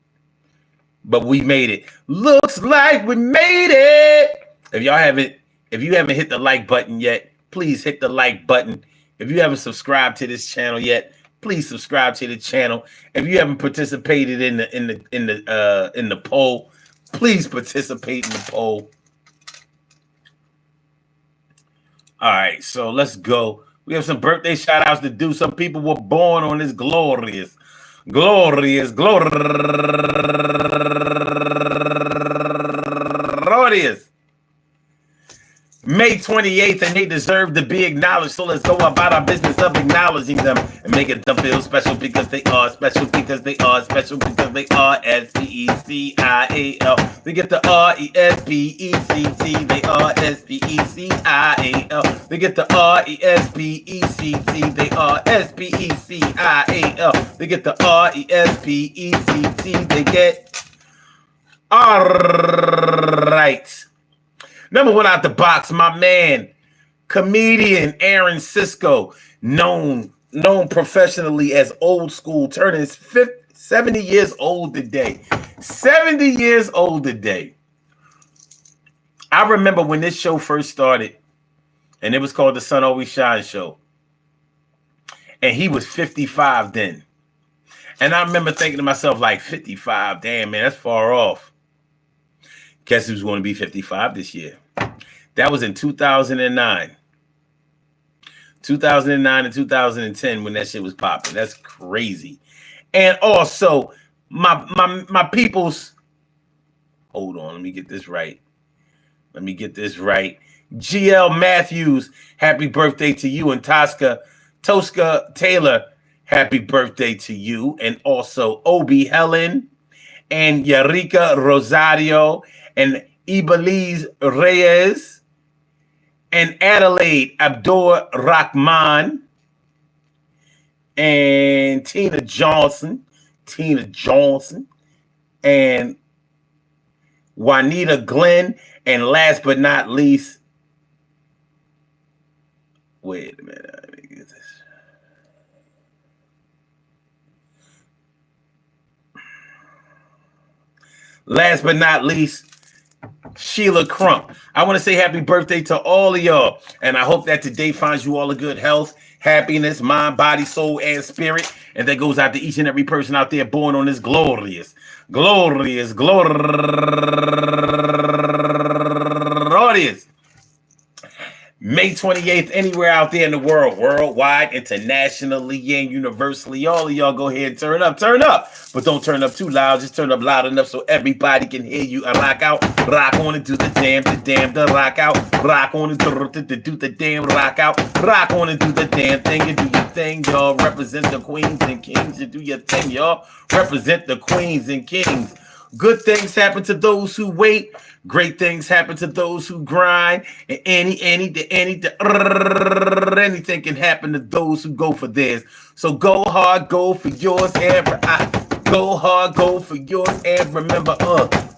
But we made it. Looks like we made it. If you haven't hit the like button yet, please hit the like button. If you haven't subscribed to this channel yet, please subscribe to the channel. If you haven't participated in the poll, please participate in the poll. All right, so let's go. We have some birthday shout outs to do. Some people were born on this glorious May 28th, and they deserve to be acknowledged. So let's go about our business of acknowledging them and making them feel special because they are special, because they are special, because they are S-P-E-C-I-A-L. They get the R-E-S-P-E-C-T. They are S-P-E-C-I-A-L. They get the R-E-S-P-E-C-T. They are S-P-E-C-I-A-L. They get the R-E-S-P-E-C-T. They get... All right. Number one out the box, my man, comedian Aaron Cisco, known professionally as Old School, turning 70 years old today. 70 years old today. I remember when this show first started, and it was called The Sun Always Shines Show. And he was 55 then. And I remember thinking to myself, like, 55, damn, man, that's far off. Guess who's going to be 55 this year? That was in 2009. 2009 and 2010 when that shit was popping. That's crazy. And also, my people's... Hold on, let me get this right. GL Matthews, happy birthday to you. And Tosca Taylor, happy birthday to you. And also, Obi Helen and Yarika Rosario and Ibeliz Reyes and Adelaide Abdur Rahman and Tina Johnson and Juanita Glenn, and last but not least, wait a minute, let me get this. Last but not least, Sheila Crump. I want to say happy birthday to all of y'all, and I hope that today finds you all a good health, happiness, mind, body, soul, and spirit. And that goes out to each and every person out there born on this glorious. May 28th, anywhere out there in the world, worldwide, internationally, and universally. All of y'all go ahead and turn up. But don't turn up too loud. Just turn up loud enough so everybody can hear you. Rock out, rock on and do the damn, the rock out. Rock on and do the damn, rock out. Rock on and do the damn thing and do your thing, y'all. Represent the queens and kings and do your thing, y'all. Represent the queens and kings. Good things happen to those who wait. Great things happen to those who grind. And anything can happen to those who go for theirs. So go hard, go for yours, go hard, go for yours, and remember,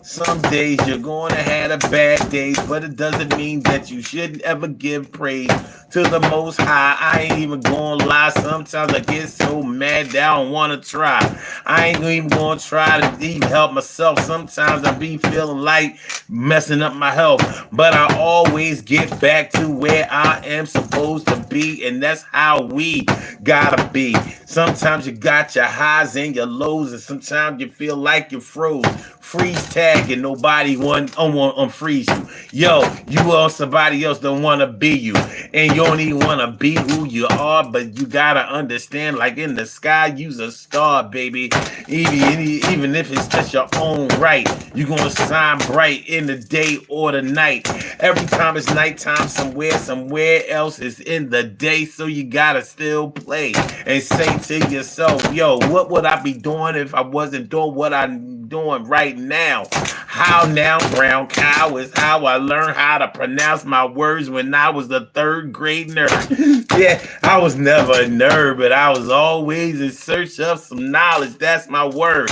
some days you're gonna have a bad days, but it doesn't mean that you shouldn't ever give praise to the Most High. I ain't even gonna lie. Sometimes I get so mad that I don't wanna try. I ain't even gonna try to even help myself. Sometimes I be feeling like messing up my health, but I always get back to where I am supposed to be, and that's how we gotta be. Sometimes you got your highs and your lows, and sometimes you feel like you're froze. Freeze tag and nobody want unfreeze you. Yo, you want somebody else don't want to be you, and you don't even want to be who you are, but you gotta understand, like in the sky, you's a star, baby. Even if it's just your own right, you're gonna shine bright in the day or the night. Every time it's nighttime somewhere else is in the day, so you gotta still play and say to yourself, yo, what would I be doing if I wasn't doing what I'm doing right now? How now, brown cow, is how I learned how to pronounce my words when I was the third grade nerd. Yeah, I was never a nerd, but I was always in search of some knowledge. That's my word.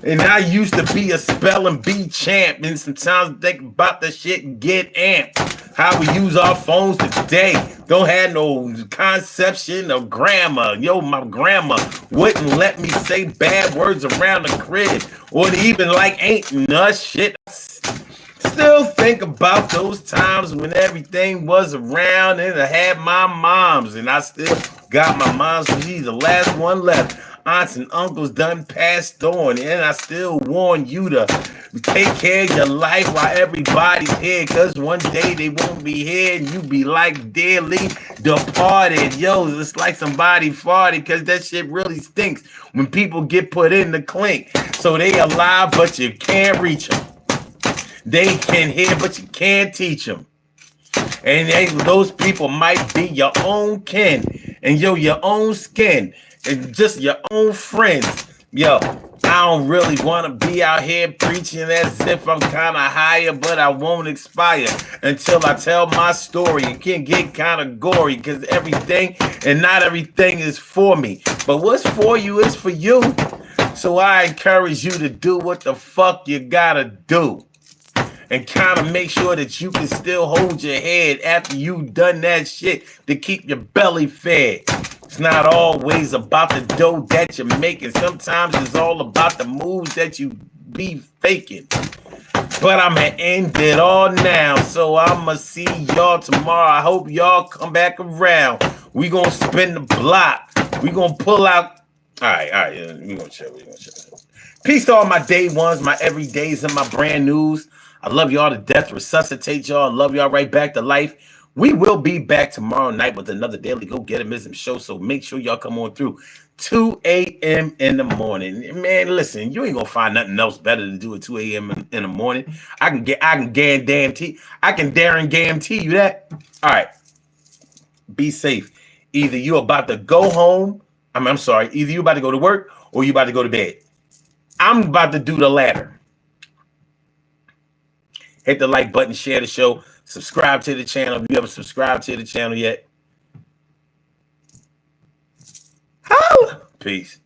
And I used to be a spelling bee champ, and sometimes I think about the shit and get amped. How we use our phones today don't have no conception of grammar. Yo, my grandma wouldn't let me say bad words around the crib, or even like ain't no shit. Still think about those times when everything was around and I had my moms, and I still got my moms, but she's the last one left. Aunts and uncles done passed on, and I still warn you to take care of your life while everybody's here, because one day they won't be here and you be like dearly departed. Yo, it's like somebody farted, because that shit really stinks when people get put in the clink. So they alive, but you can't reach them. They can hear, but you can't teach them. And those people might be your own kin, and yo, your own skin, and just your own friends. Yo, I don't really want to be out here preaching as if I'm kind of higher, but I won't expire until I tell my story. It can get kind of gory, because everything and not everything is for me, but what's for you is for you. So I encourage you to do what the fuck you gotta do, and kind of make sure that you can still hold your head after you've done that shit to keep your belly fed. It's not always about the dough that you're making. Sometimes it's all about the moves that you be faking. But I'm going to end it all now, so I'm going to see y'all tomorrow. I hope y'all come back around. We going to spin the block. We going to pull out. All right. We going to chill. Peace to all my day ones, my everydays, and my brand news. I love y'all to death. Resuscitate y'all. Love y'all right back to life. We will be back tomorrow night with another Daily Go Get Mism show, so make sure y'all come on through 2 a.m. in the morning. Man, listen, you ain't gonna find nothing else better to do at 2 a.m. in the morning. I can guarantee you that. All right, be safe. Either you about to go home. Either you about to go to work or you about to go to bed. I'm about to do the latter. Hit the like button, share the show, subscribe to the channel if you haven't subscribed to the channel yet. Peace.